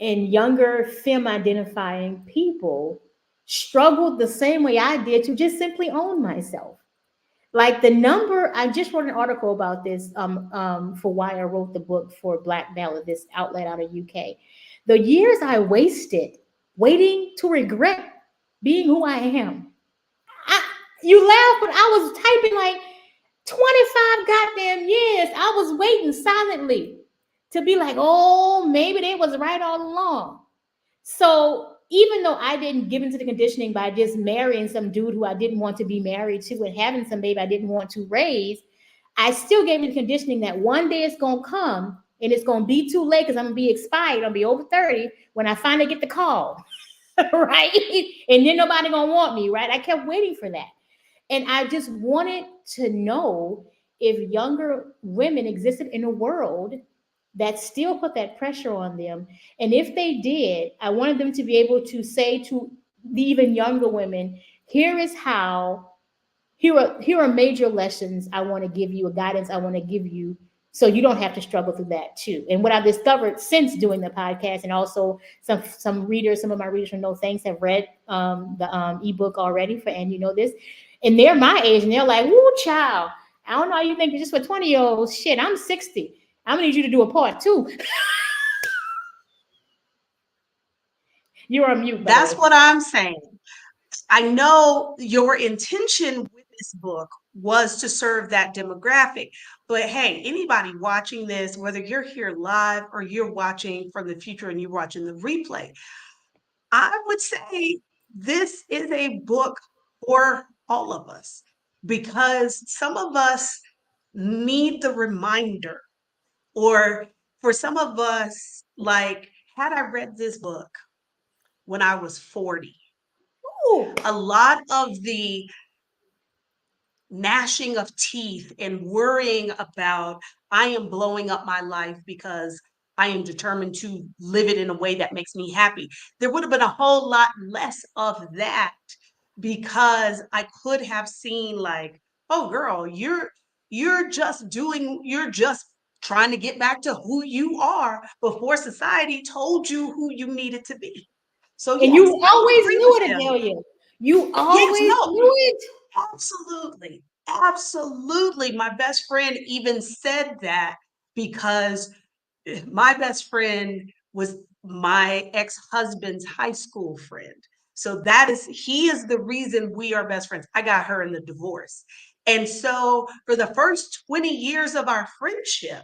and younger femme identifying people struggled the same way I did to just simply own myself. Like the number, I just wrote an article about this for why I wrote the book for Black Ballad, this outlet out of UK. The years I wasted waiting to regret being who I am. I, you laugh, but I was typing like 25 goddamn years. I was waiting silently to be like, oh, maybe they was right all along. So even though I didn't give into the conditioning by just marrying some dude who I didn't want to be married to and having some baby I didn't want to raise, I still gave me the conditioning that one day it's gonna come and it's gonna be too late because I'm gonna be expired, I'll be over 30 when I finally get the call. Right? And then nobody gonna want me, right? I kept waiting for that. And I just wanted to know if younger women existed in a world that still put that pressure on them. And if they did, I wanted them to be able to say to the even younger women, here is how, here are major lessons I want to give you, a guidance I want to give you, so you don't have to struggle through that too. And what I've discovered since doing the podcast, and also some readers, some of my readers from No Thanks have read the ebook already for, and you know this, and they're my age, and they're like, "Woo, child! I don't know how you think it's just for 20-year-olds. Shit, I'm 60. I'm gonna need you to do a part two." You're on mute, by the That's way. what I'm saying. I know your intention with this book was to serve that demographic. But hey, anybody watching this, whether you're here live or you're watching from the future and you're watching the replay, I would say this is a book for all of us because some of us need the reminder, or for some of us, like, had I read this book when I was 40, Ooh. a lot of the gnashing of teeth and worrying about, I am blowing up my life because I am determined to live it in a way that makes me happy. There would have been a whole lot less of that because I could have seen like, oh girl, you're just trying to get back to who you are before society told you who you needed to be. So And you yes, I would always agree with knew it, them. Adelia. You Yes, always no, knew it. absolutely. Absolutely. My best friend even said that because my best friend was my ex-husband's high school friend. So he is the reason we are best friends. I got her in the divorce. And so for the first 20 years of our friendship,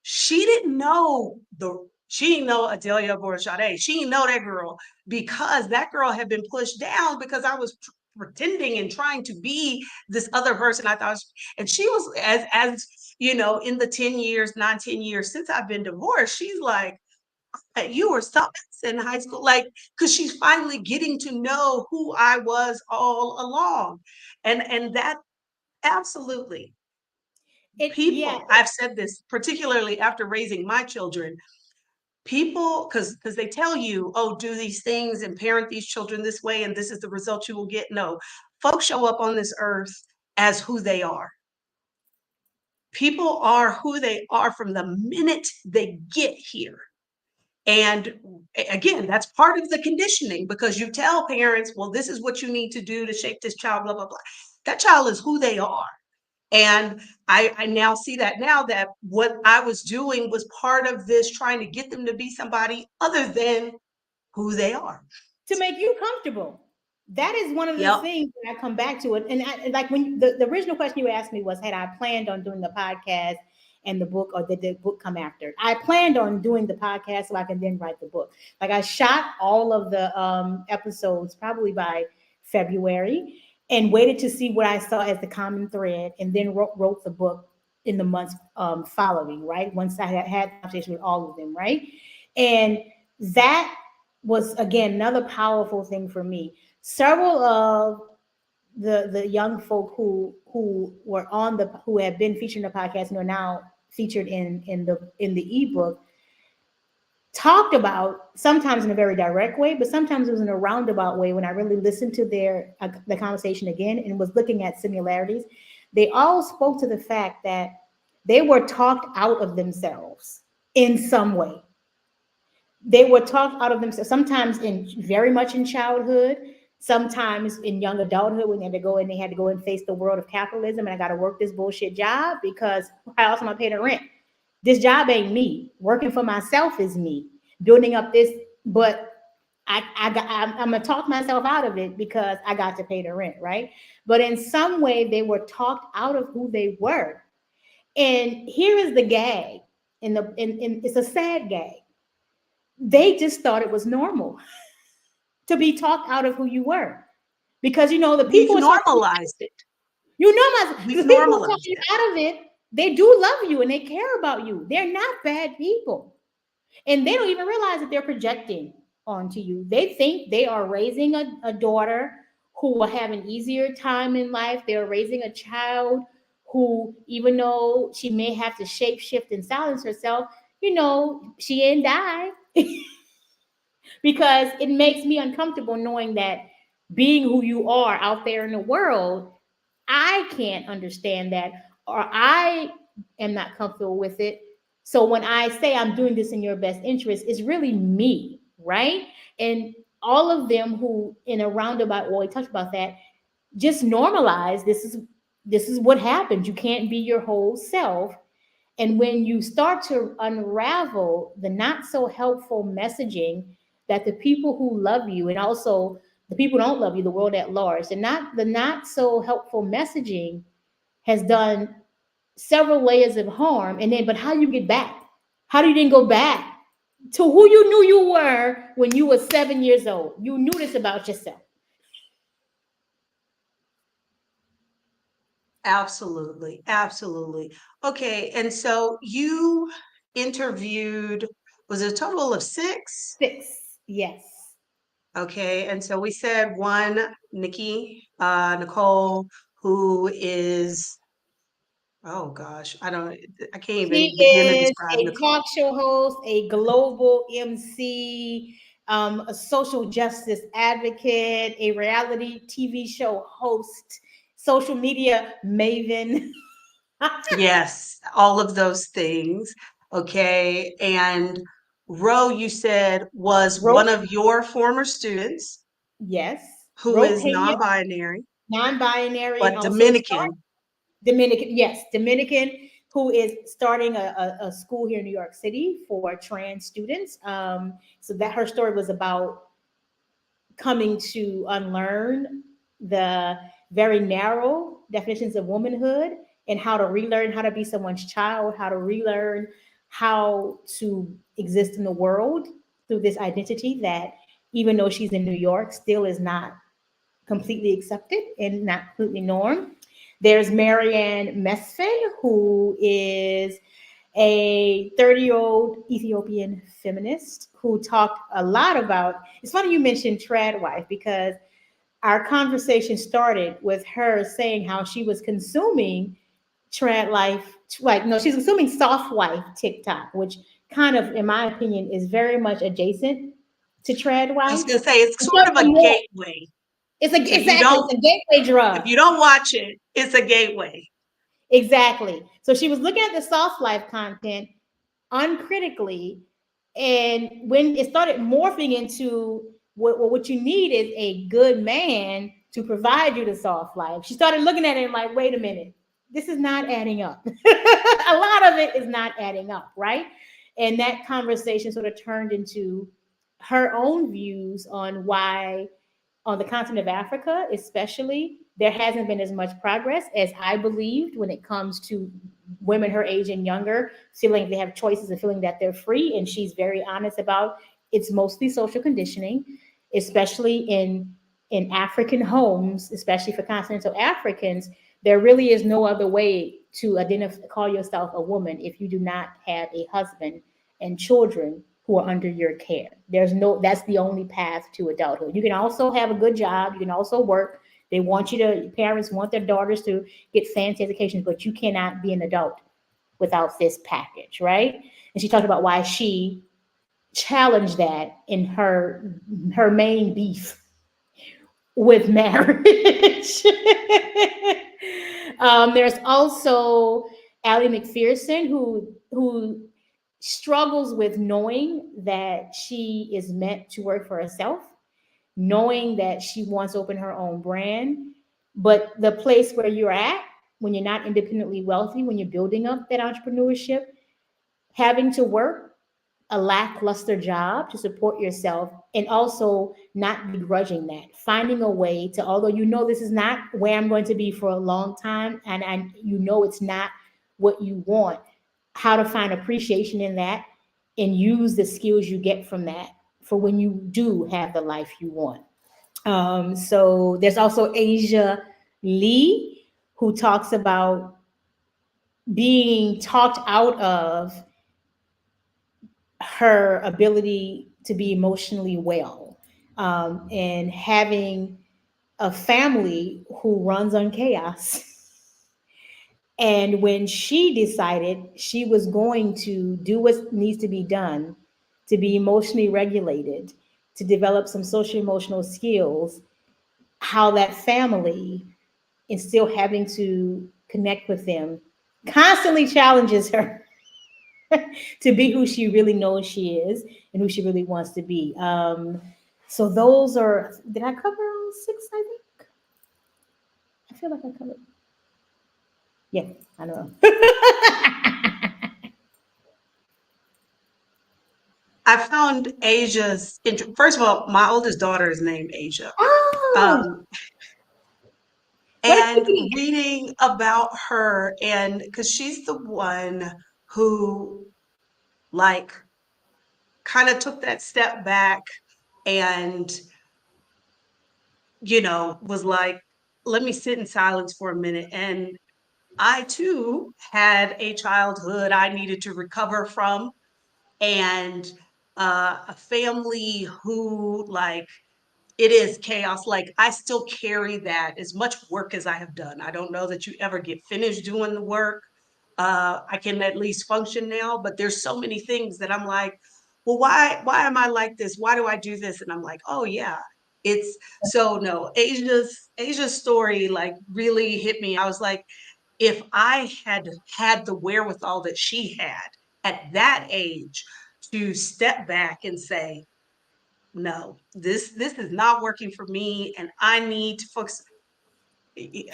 she didn't know Adelia Borachade. She didn't know that girl because that girl had been pushed down because I was pretending and trying to be this other person. I thought, and she was as in the 10 years, 9, 10 years since I've been divorced, she's like, you were so in high school, like, because she's finally getting to know who I was all along, and that absolutely Yeah. people. I've said this particularly after raising my children. People, because they tell you, oh, do these things and parent these children this way, and this is the result you will get. No, folks show up on this earth as who they are. People are who they are from the minute they get here. And again, that's part of the conditioning, because you tell parents, well, this is what you need to do to shape this child, blah, blah, blah. That child is who they are. And I now see that now, that what I was doing was part of this, trying to get them to be somebody other than who they are. To make you comfortable. That is one of the Yep. things that I come back to it. And like when the original question you asked me was, had I planned on doing the podcast and the book, or did the book come after? I planned on doing the podcast so I can then write the book. Like I shot all of the episodes probably by February and waited to see what I saw as the common thread, and then wrote the book in the months following, right? Once I had conversation with all of them, right? And that was again another powerful thing for me. Several of the young folk who were on the who have been featured in the podcast and are now featured in the ebook talked about, sometimes in a very direct way, but sometimes it was in a roundabout way. When I really listened to the conversation again and was looking at similarities, they all spoke to the fact that they were talked out of themselves in some way. They were talked out of themselves, sometimes in very much in childhood, sometimes in young adulthood, when they had to go and face the world of capitalism, and I got to work this bullshit job because how else am I paying the rent? This job ain't me. Working for myself is me. Building up this, but I'm gonna talk myself out of it because I got to pay the rent, right? But in some way, they were talked out of who they were. And here is the gag, it's a sad gag. They just thought it was normal to be talked out of who you were, because the We've people are talking. normalized it. The We've people who talk normalized you it. out of it, they do love you and they care about you. They're not bad people. And they don't even realize that they're projecting onto you. They think they are raising a daughter who will have an easier time in life. They're raising a child who, even though she may have to shape shift and silence herself, she ain't die. Because it makes me uncomfortable knowing that being who you are out there in the world, I can't understand that, or I am not comfortable with it. So when I say I'm doing this in your best interest, it's really me, right? And all of them who, in a roundabout way, talked about that, just normalize this is what happens. You can't be your whole self. And when you start to unravel the not so helpful messaging that the people who love you, and also the people who don't love you, the world at large, and not so helpful messaging has done several layers of harm. And then, but how do you get back? How do you then go back to who you knew you were when you were 7 years old? You knew this about yourself. Absolutely. Absolutely. Okay. And so you interviewed, was it a total of six? 6, yes. Okay. And so we said one, Nikki, Nicole, who is, oh gosh, I can't She even begin to is describe a Nicole. talk show host, a global MC, a social justice advocate, a reality TV show host, social media maven. Yes, all of those things. Okay. And Ro, you said, was one Wrote, of your former students yes, who wrote is Pena, non-binary, non-binary, and but also Dominican. Dominican, yes, Dominican, who is starting a school here in New York City for trans students. So that her story was about coming to unlearn the very narrow definitions of womanhood, and how to relearn how to be someone's child, how to relearn how to exist in the world through this identity that, even though she's in New York, still is not completely accepted and not completely norm. There's Marianne Mesfin, who is a 30-year-old Ethiopian feminist who talked a lot about. It's funny you mentioned trad wife because our conversation started with her saying how she was consuming trad life, like no, she's consuming soft wife TikTok, which kind of, in my opinion, is very much adjacent to trad I was wife. gonna say it's It's sort of a a more, gateway. it's a If you exactly, don't it's a gateway if drug. you don't watch it, it's a gateway. Exactly. So she was looking at the soft life content uncritically. And when it started morphing into what you need is a good man to provide you the soft life, she started looking at it and like, wait a minute, this is not adding up. A lot of it is not adding up, right? And that conversation sort of turned into her own views on why on the continent of Africa, especially, there hasn't been as much progress as I believed when it comes to women her age and younger feeling they have choices and feeling that they're free. And she's very honest about it's mostly social conditioning, especially in African homes, especially for continental Africans. There really is no other way to identify, call yourself a woman if you do not have a husband and children who are under your care. There's no, that's the only path to adulthood. You can also have a good job, you can also work. They want you to, parents want their daughters to get fancy educations, but you cannot be an adult without this package, right? And she talked about why she challenged that in her main beef with marriage. There's also Allie McPherson, who struggles with knowing that she is meant to work for herself, knowing that she wants to open her own brand, but the place where you're at when you're not independently wealthy, when you're building up that entrepreneurship, having to work a lackluster job to support yourself and also not begrudging that, finding a way to, although you know this is not where I'm going to be for a long time, and you know it's not what you want, how to find appreciation in that and use the skills you get from that for when you do have the life you want. So there's also Asia Lee, who talks about being talked out of her ability to be emotionally well, and having a family who runs on chaos. And when she decided she was going to do what needs to be done to be emotionally regulated, to develop some social emotional skills, how that family and still having to connect with them constantly challenges her to be who she really knows she is and who she really wants to be. So those are, did I cover all six? I think. I feel like I covered. Yeah, I know. I found Asia's first of all, my oldest daughter is named Asia. Oh, Um, what a and cutie. reading about her, and because she's the one who like kind of took that step back and was like, let me sit in silence for a minute. And I too had a childhood I needed to recover from, and a family who like it is chaos. Like I still carry that as much work as I have done. I don't know that you ever get finished doing the work. I can at least function now, but there's so many things that I'm like, well, why am I like this? Why do I do this? And I'm like, oh yeah, it's so no. Asia's story like really hit me. I was like, if I had had the wherewithal that she had at that age to step back and say, no, this is not working for me, and I need to focus.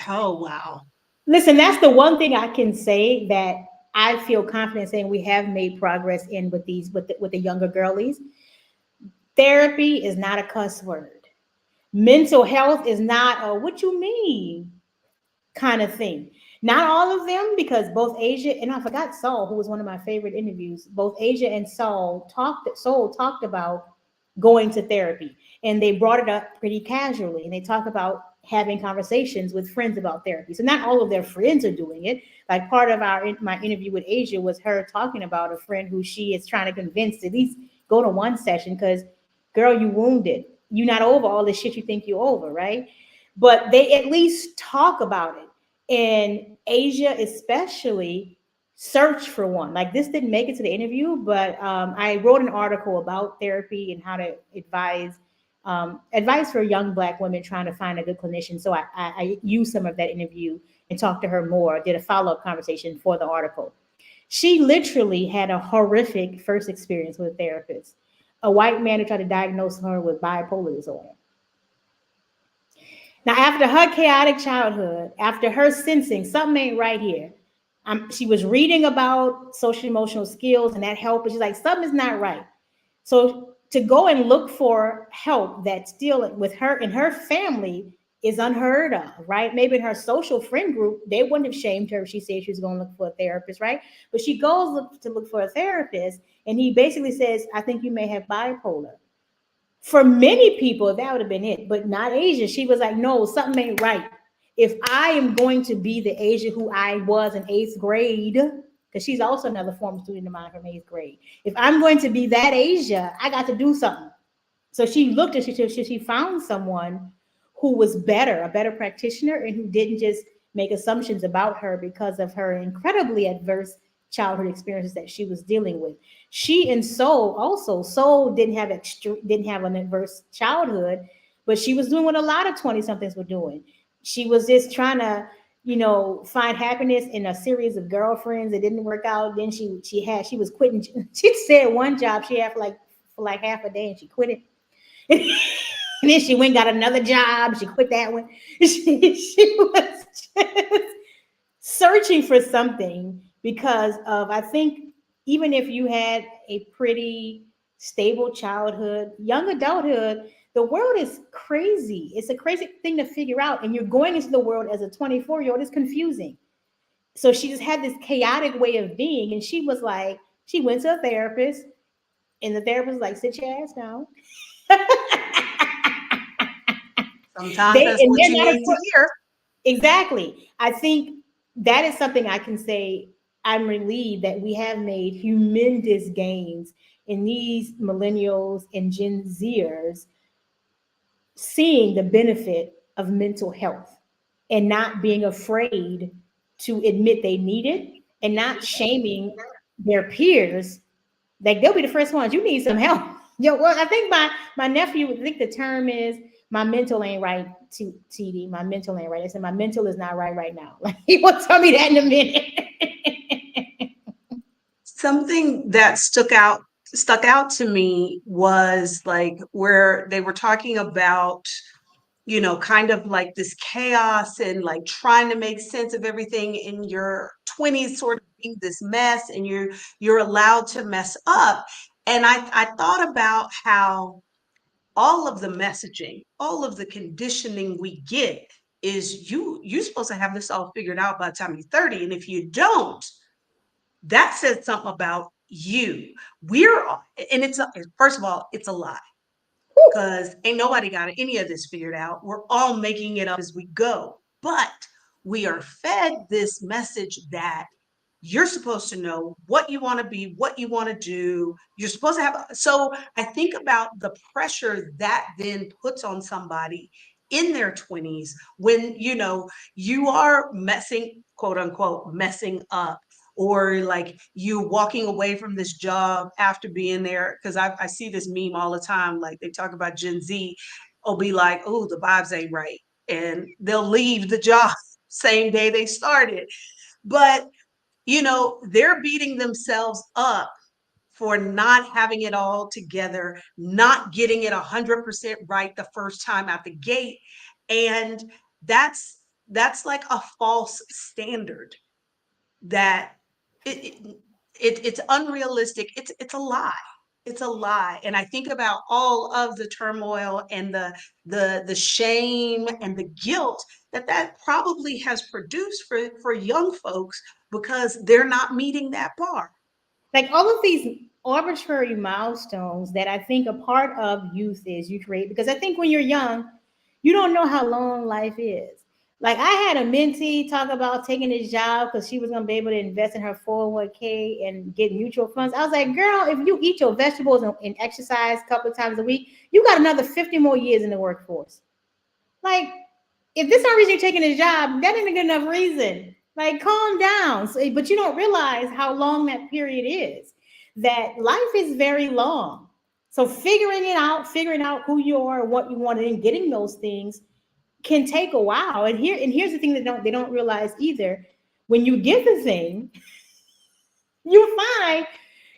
Oh wow. Listen, that's the one thing I can say that I feel confident saying we have made progress in with these with the younger girlies. Therapy is not a cuss word. Mental health is not a what you mean kind of thing. Not all of them, because both Asia and I forgot Saul, who was one of my favorite interviews. Both Asia and Saul talked about going to therapy, and they brought it up pretty casually. And they talk about having conversations with friends about therapy. So not all of their friends are doing it. Like part of my interview with Asia was her talking about a friend who she is trying to convince to at least go to one session because, girl, you wounded. You're not over all the shit you think you're over, right? But they at least talk about it. And Asia, especially, search for one. Like this didn't make it to the interview, but I wrote an article about therapy and how to advice for young Black women trying to find a good clinician. So I used some of that interview and talked to her more, did a follow up conversation for the article. She literally had a horrific first experience with a therapist, a white man who tried to diagnose her with bipolar disorder. Now, after her chaotic childhood, after her sensing something ain't right here, she was reading about social emotional skills and that help, and she's like, something's not right. So to go and look for help that's still with her and her family is unheard of, right? Maybe in her social friend group, they wouldn't have shamed her if she said she was going to look for a therapist, right? But she goes to look for a therapist, and he basically says, I think you may have bipolar. For many people, that would have been it, but not Asia. She was like, no, something ain't right. If I am going to be the Asia who I was in eighth grade, because she's also another former student of mine from eighth grade. If I'm going to be that Asia, I got to do something. So she looked and she found someone who was better, a better practitioner, and who didn't just make assumptions about her because of her incredibly adverse childhood experiences that she was dealing with. She and Soul didn't have an adverse childhood, but she was doing what a lot of 20 somethings were doing. She was just trying to, find happiness in a series of girlfriends that didn't work out. Then she was quitting. She said one job she had for like half a day and she quit it. And then she went and got another job. She quit that one. She was just searching for something because of, I think, even if you had a pretty stable childhood, young adulthood, the world is crazy. It's a crazy thing to figure out. And you're going into the world as a 24-year-old. It's confusing. So she just had this chaotic way of being. And she was like, she went to a therapist, and the therapist was like, sit your ass down. Sometimes that's what They're you not need to hear. exactly. I think that is something I can say. I'm relieved that we have made humongous gains in these millennials and Gen Zers seeing the benefit of mental health and not being afraid to admit they need it and not shaming their peers. Like they'll be the first ones. You need some help. Well, I think my nephew, I think the term is my mental ain't right. TD, my mental ain't right. I said my mental is not right now. Like he will tell me that in a minute. Something that stuck out to me was like where they were talking about, kind of like this chaos and like trying to make sense of everything in your 20s, sort of being this mess, and you're allowed to mess up. And I thought about how all of the messaging, all of the conditioning we get is you're supposed to have this all figured out by the time you're 30. And if you don't, that says something about you. We're and first of all, it's a lie because ain't nobody got any of this figured out. We're all making it up as we go. But we are fed this message that you're supposed to know what you want to be, what you want to do. You're supposed to have. So I think about the pressure that then puts on somebody in their 20s when, you are messing, quote unquote, messing up, or like you walking away from this job after being there. Because I see this meme all the time. Like they talk about Gen Z, will be like, oh, the vibes ain't right. And they'll leave the job same day they started. But they're beating themselves up for not having it all together, not getting it 100% right the first time out the gate. And that's like a false standard that it's unrealistic. It's a lie. It's a lie. And I think about all of the turmoil and the shame and the guilt that probably has produced for young folks because they're not meeting that bar. Like all of these arbitrary milestones that I think a part of youth is you create, because I think when you're young, You don't know how long life is. Like I had a mentee talk about taking this job because she was gonna be able to invest in her 401k and get mutual funds. I was like, girl, if you eat your vegetables and exercise a couple of times a week, you got another 50 more years in the workforce. Like, if this is the reason you're taking this job, that ain't a good enough reason. Like, calm down. So, but you don't realize how long that period is. That life is very long. So figuring out who you are, what you want, and getting those things can take a while. And here's the thing that they don't realize either. When you get the thing, you find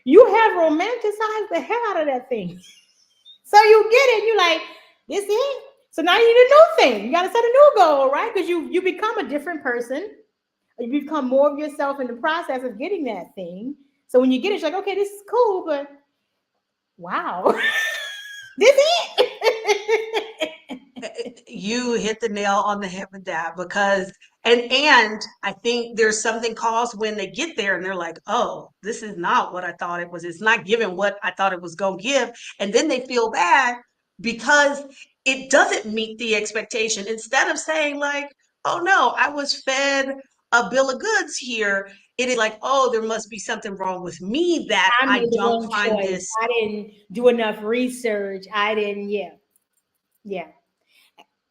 you have romanticized the hell out of that thing. So you get it, you're like, this it? So now you need a new thing. You got to set a new goal, right? Because you become a different person. You become more of yourself in the process of getting that thing. So when you get it, you're like, okay, this is cool, but wow, this it. You hit the nail on the head with that because and I think there's something caused when they get there and they're like, oh, this is not what I thought it was. It's not giving what I thought it was going to give. And then they feel bad because it doesn't meet the expectation. Instead of saying like, oh no, I was fed a bill of goods here, it is like, oh, there must be something wrong with me that I I made the don't wrong find choice. this. I didn't do enough research. I didn't, yeah, yeah.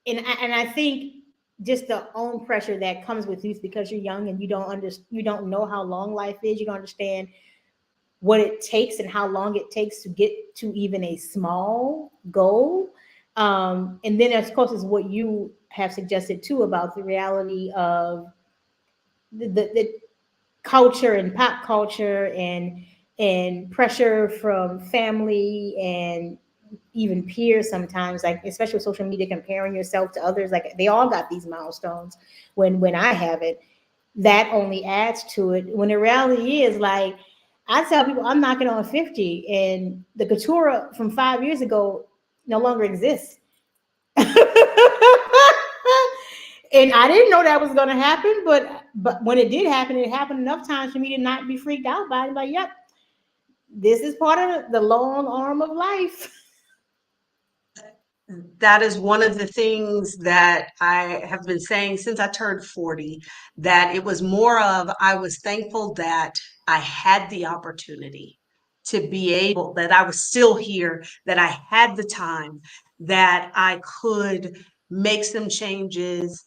And I think just the own pressure that comes with youth because you're young and you don't know how long life is. You don't understand what it takes and how long it takes to get to even a small goal. And then, of course, is what you have suggested too about the reality of the culture and pop culture and pressure from family and even peers sometimes, like especially with social media, comparing yourself to others. Like they all got these milestones. When I have it, that only adds to it. When the reality is, like I tell people, I'm knocking on 50, and the Keturah from 5 years ago no longer exists. And I didn't know that was going to happen, but when it did happen, it happened enough times for me to not be freaked out by it. Like, yep, this is part of the long arm of life. That is one of the things that I have been saying since I turned 40, that it was more of I was thankful that I had the opportunity to be able, that I was still here, that I had the time, that I could make some changes,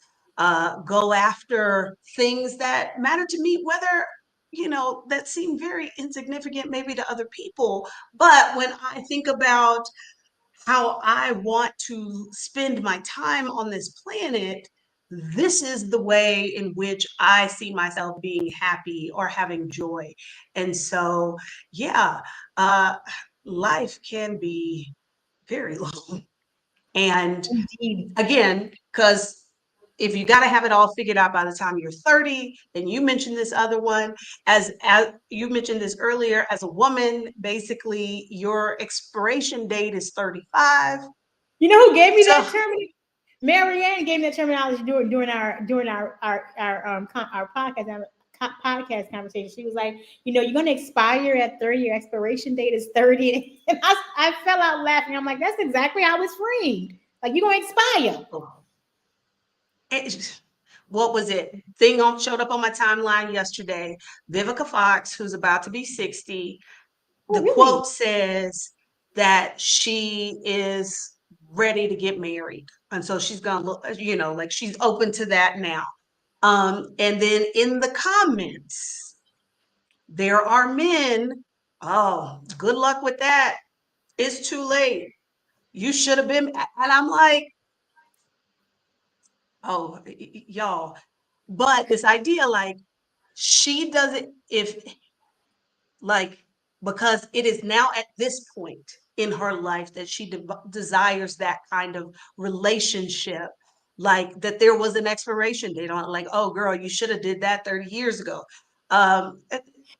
go after things that matter to me, whether, that seem very insignificant maybe to other people. But when I think about how I want to spend my time on this planet, this is the way in which I see myself being happy or having joy. And so, yeah, life can be very long. And Indeed. again, because if you got to have it all figured out by the time you're 30, then you mentioned this other one, as you mentioned this earlier, as a woman, basically your expiration date is 35. You know who gave me So, that term? Marianne gave me that terminology during our podcast conversation. She was like, you're going to expire at 30. Your expiration date is 30. And I fell out laughing. I'm like, that's exactly how it's framed. Like, you're going to expire. it, what was it? Showed up on my timeline yesterday. Vivica Fox, who's about to be 60, Oh, the really? quote says that she is ready to get married. And so she's gonna look, like she's open to that now. And then in the comments, there are men, oh, good luck with that. It's too late. You should have been. And I'm like, oh, y'all. But this idea, like, she doesn't, if like, because it is now at this point in her life that she desires that kind of relationship, like that there was an expiration date on it, like, oh girl, you should have did that 30 years ago. And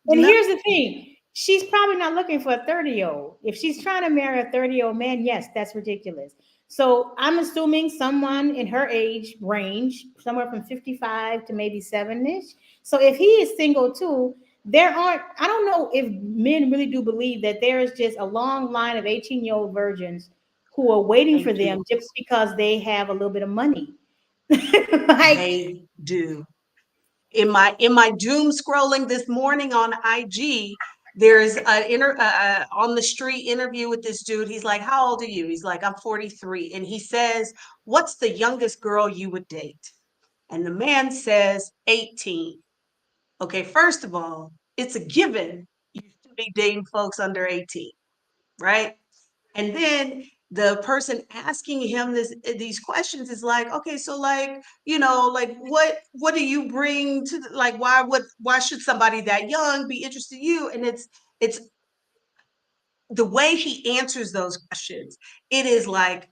No. here's the thing. She's probably not looking for a 30-year-old. If she's trying to marry a 30-year-old man, yes, that's ridiculous. So I'm assuming someone in her age range, somewhere from 55 to maybe 7-ish. So if he is single too, I don't know if men really do believe that there is just a long line of 18-year-old virgins who are waiting They for them do. just because they have a little bit of money. Like, They do. In my doom scrolling this morning on IG, there's an on the street interview with this dude. He's like, "How old are you?" He's like, "I'm 43," and he says, "What's the youngest girl you would date?" And the man says, 18. Okay, first of all, it's a given you should be dating folks under 18, right? And then the person asking him these questions is like, okay, so like, like what do you bring to like why should somebody that young be interested in you? And it's the way he answers those questions. It is like,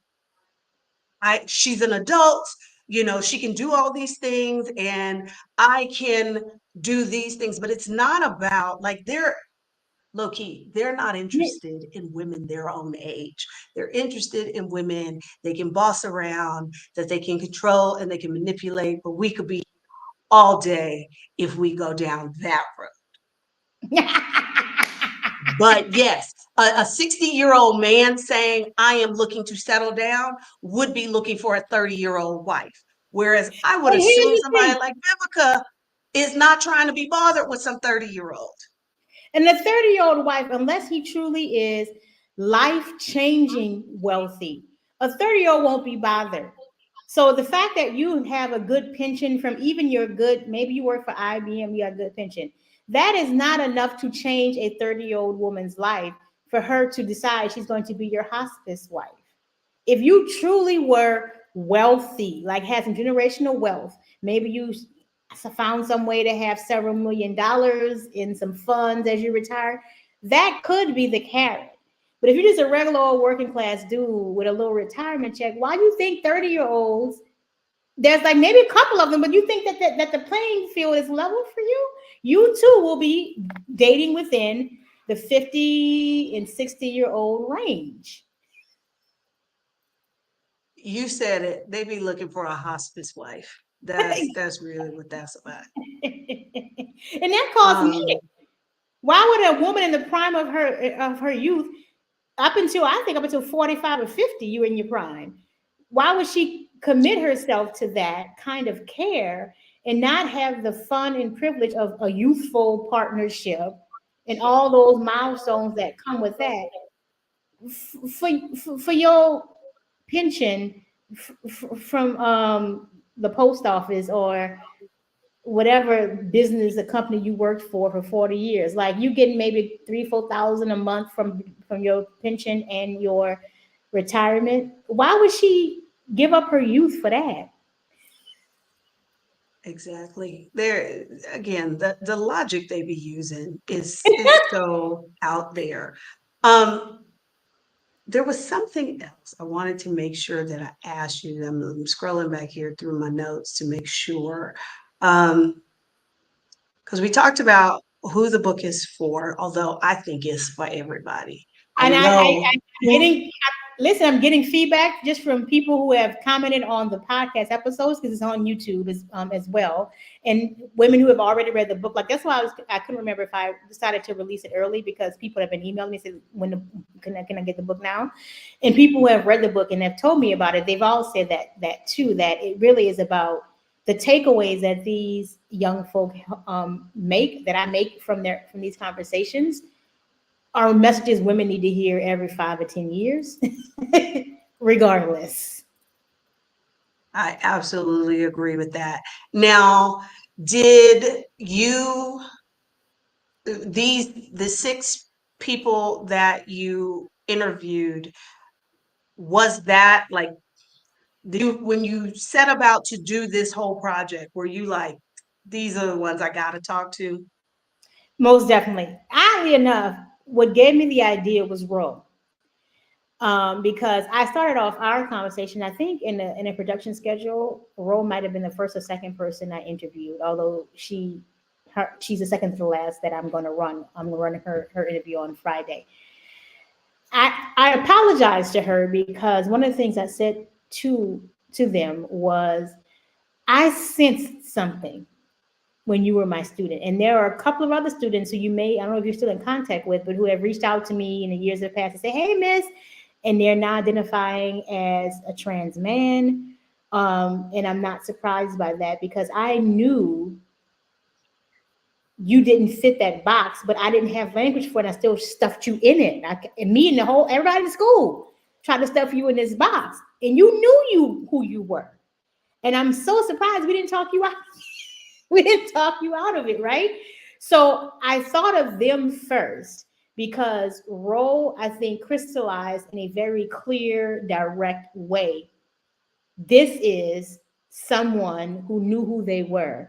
she's an adult, she can do all these things and I can do these things, but it's not about like they're low key, they're not interested in women their own age. They're interested in women they can boss around, that they can control and they can manipulate, but we could be all day if we go down that road. But yes, a 60-year-old man saying, I am looking to settle down, would be looking for a 30-year-old wife. Whereas I would but here's assume the somebody thing. like Vivica is not trying to be bothered with some 30-year-old. And the 30-year-old wife, unless he truly is life-changing wealthy, a 30-year-old won't be bothered. So the fact that you have a good pension from even your good, maybe you work for IBM, you got a good pension, that is not enough to change a 30-year-old woman's life for her to decide she's going to be your hospice wife. If you truly were wealthy, like had some generational wealth, maybe you found some way to have several $1 million in some funds as you retire, that could be the carrot. But if you're just a regular old working class dude with a little retirement check, why do you think 30-year-olds, there's like maybe a couple of them, but you think that the playing field is level for you? You too will be dating within the 50 and 60-year-old range. You said it. They be looking for a hospice wife. That's really what that's about. And that costs money. Um, Why would a woman in the prime of her youth, up until 45 or 50, you in your prime, why would she commit herself to that kind of care and not have the fun and privilege of a youthful partnership and all those milestones that come with that for your pension from the post office or whatever business or company you worked for 40 years? Like you getting maybe 3-4 thousand a month from your pension and your retirement. Why would she give up her youth for that? exactly. There again, the logic they be using is so out there. Um, there was something else I wanted to make sure that I asked you. I'm scrolling back here through my notes to make sure. Because we talked about who the book is for, although I think it's for everybody. I And know I'm getting, listen, I'm getting feedback just from people who have commented on the podcast episodes because it's on YouTube as well, and women who have already read the book. Like that's why I couldn't remember if I decided to release it early because people have been emailing me saying can I get the book now, and people who have read the book and have told me about it, they've all said that too, that it really is about the takeaways that these young folk make, that I make from these conversations, are messages women need to hear every 5 or 10 years, regardless. I absolutely agree with that. Now, did you the 6 people that you interviewed, was that like when you set about to do this whole project, were you like, these are the ones I gotta talk to? Most definitely. Oddly enough, what gave me the idea was Ro. Because I started off our conversation, I think in a production schedule, Ro might have been the first or second person I interviewed, although she's the second to the last that I'm going to run. I'm going to run her interview on Friday. I apologized to her because one of the things I said to them was I sensed something when you were my student. And there are a couple of other students who I don't know if you're still in contact with, but who have reached out to me in the years that passed and say, hey, miss, and they're not identifying as a trans man. And I'm not surprised by that because I knew you didn't fit that box, but I didn't have language for it. I still stuffed you in it. And me and the whole everybody in school tried to stuff you in this box, and you knew you who you were. And I'm so surprised we didn't talk you out. We didn't talk you out of it, right? So I thought of them first because Ro, I think, crystallized in a very clear, direct way. This is someone who knew who they were.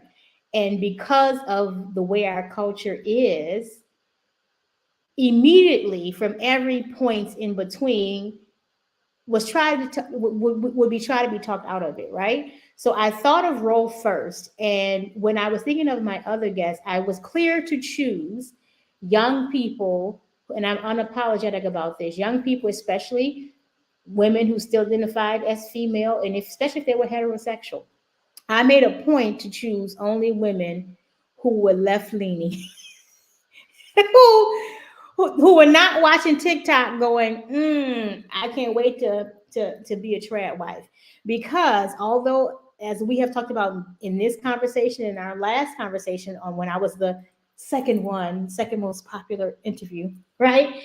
And because of the way our culture is, immediately from every point in between was trying to would be trying to be talked out of it, right? So I thought of role first, and when I was thinking of my other guests, I was clear to choose young people, and I'm unapologetic about this. Young people, especially women who still identified as female, and especially if they were heterosexual. I made a point to choose only women who were left leaning, who, who were not watching TikTok going, I can't wait to be a trad wife. Because although, as we have talked about in this conversation, in our last conversation on when I was the second most popular interview, right?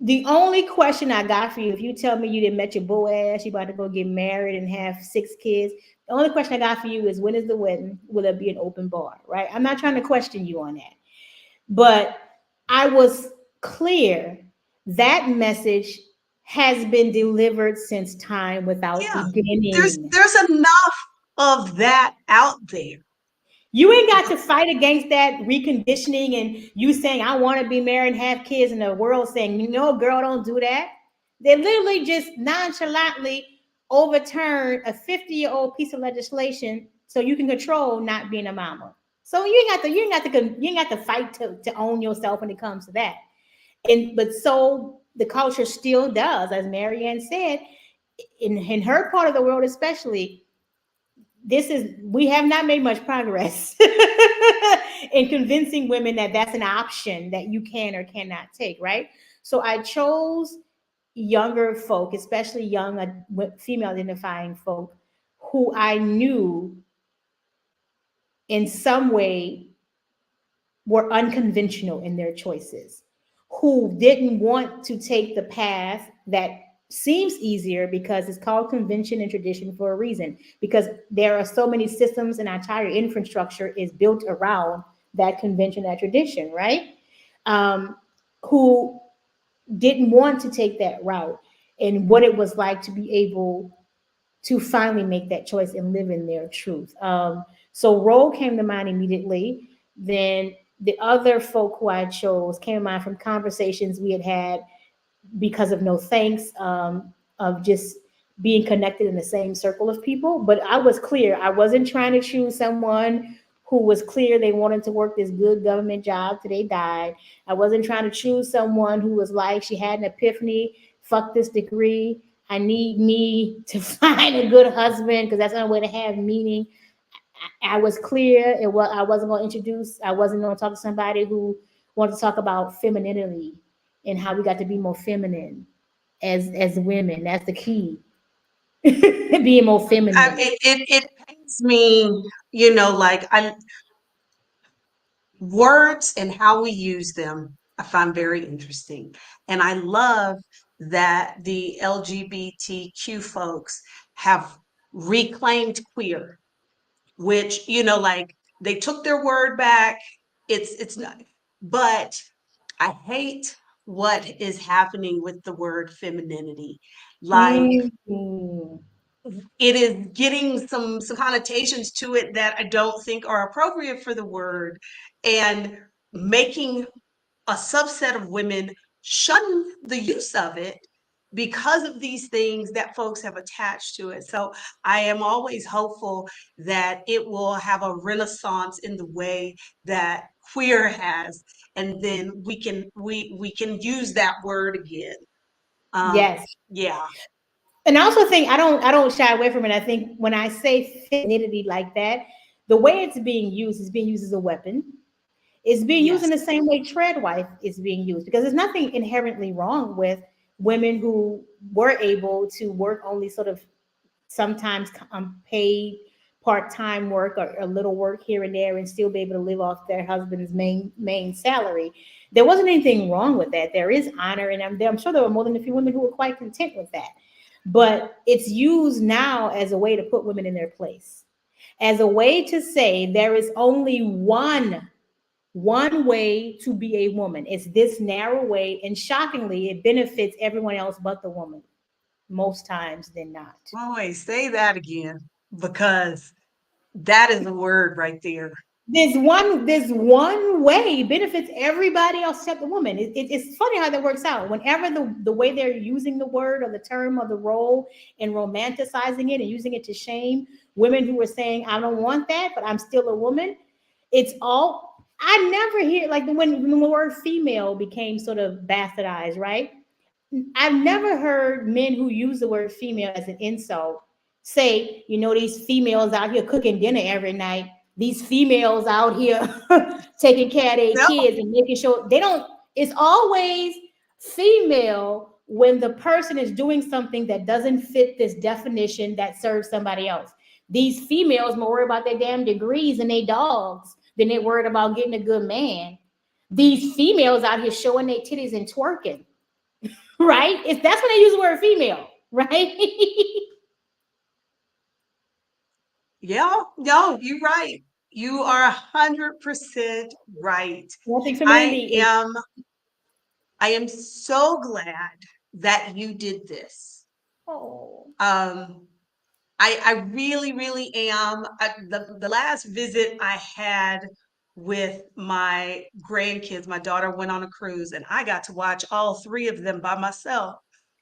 The only question I got for you, if you tell me you didn't met your Boaz, you about to go get married and have 6 kids, the only question I got for you is when is the wedding? Will it be an open bar? Right? I'm not trying to question you on that. But I was clear that message has been delivered since time without Yeah, there's beginning. there's enough of that out there. You ain't got to fight against that reconditioning and you saying, I want to be married and have kids, and the world saying, no, girl, don't do that. They literally just nonchalantly overturn a 50-year-old piece of legislation so you can control not being a mama. So you ain't got to fight to own yourself when it comes to that. But so the culture still does, as Marianne said, in her part of the world especially, we have not made much progress in convincing women that that's an option that you can or cannot take, right? So I chose younger folk, especially young female identifying folk, who I knew in some way were unconventional in their choices, who didn't want to take the path that seems easier because it's called convention and tradition for a reason, because there are so many systems and our entire infrastructure is built around that convention, that tradition, right? Who didn't want to take that route and what it was like to be able to finally make that choice and live in their truth. So role came to mind immediately. Then the other folk who I chose came to mind from conversations we had had because of no thanks, of just being connected in the same circle of people. But I was clear. I wasn't trying to choose someone who was clear they wanted to work this good government job till they died. I wasn't trying to choose someone who was like, she had an epiphany, fuck this degree. I need me to find a good husband because that's the only way to have meaning. I was clear. I wasn't going to introduce. I wasn't going to talk to somebody who wanted to talk about femininity and how we got to be more feminine as women. That's the key. Being more feminine. It pains me, like words and how we use them, I find very interesting. And I love that the LGBTQ folks have reclaimed queer, which, like they took their word back. It's not, but I hate what is happening with the word femininity. Like Mm-hmm. it is getting some connotations to it that I don't think are appropriate for the word, and making a subset of women shun the use of it because of these things that folks have attached to it. So I am always hopeful that it will have a renaissance in the way that queer has, and then we can use that word again. Um, Yes. yeah. And I also think I don't shy away from it. I think when I say femininity like that, the way it's being used is being used as a weapon. It's being used in Yes. the same way tread wife is being used, because there's nothing inherently wrong with women who were able to work only sort of sometimes paid part-time work, or a little work here and there, and still be able to live off their husband's main salary. There wasn't anything wrong with that. There is honor, and I'm sure there were more than a few women who were quite content with that. But it's used now as a way to put women in their place, as a way to say there is only one way to be a woman. It's this narrow way, and shockingly, it benefits everyone else but the woman most times than not. Boy, say that again, because that is a word right there. There's one way benefits everybody else except the woman. It's funny how that works out. Whenever the way they're using the word or the term or the role and romanticizing it and using it to shame women who are saying, I don't want that, but I'm still a woman. It's all, I never hear, like when the word female became sort of bastardized, right? I've never heard men who use the word female as an insult say, these females out here cooking dinner every night, these females out here taking care of their No, kids and making sure they don't. It's always female when the person is doing something that doesn't fit this definition that serves somebody else. These females more worried about their damn degrees and their dogs than they're worried about getting a good man. These females out here showing their titties and twerking, right? That's when they use the word female, right? yeah, no, you're right. You are 100% right. Wanting I femininity is, am I am so glad that you did this. oh, Um, I really, really am. The last visit I had with my grandkids, my daughter went on a cruise, and I got to watch all three of them by myself.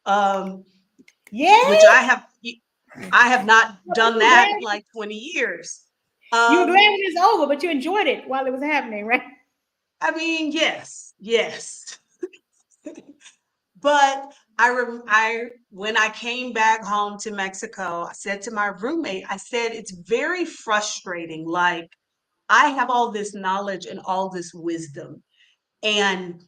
Um, which yes. I have not You done were that glad in like 20 years. you were glad Um, when it's over, but you enjoyed it while it was happening, right? I mean, yes, yes. But I when I came back home to Mexico, I said to my roommate, I said, it's very frustrating. Like, I have all this knowledge and all this wisdom. And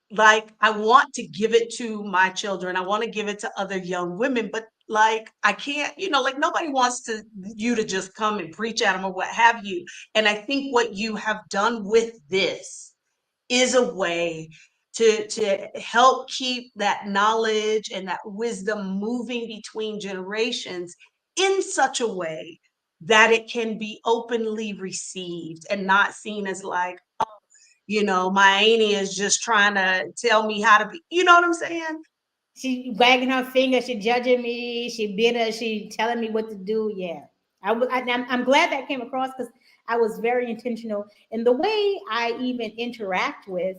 like, I want to give it to my children. I want to give it to other young women, but like, I can't, like nobody wants you to just come and preach at them or what have you. And I think what you have done with this is a way to help keep that knowledge and that wisdom moving between generations in such a way that it can be openly received and not seen as like, my auntie is just trying to tell me how to be. You know what I'm saying? She wagging her finger, she judging me, she bitter, she telling me what to do. Yeah. I'm glad that came across, because I was very intentional in the way I even interact with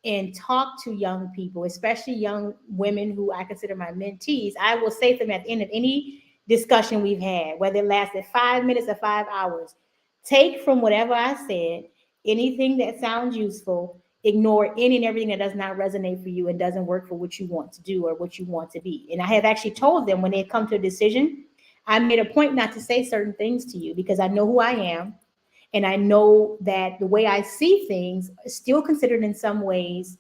and talk to young people, especially young women who I consider my mentees. I will say to them at the end of any discussion we've had, whether it lasted 5 minutes or 5 hours, take from whatever I said anything that sounds useful, ignore any and everything that does not resonate for you and doesn't work for what you want to do or what you want to be. And I have actually told them when they come to a decision, I made a point not to say certain things to you because I know who I am. And I know that the way I see things is still considered in some ways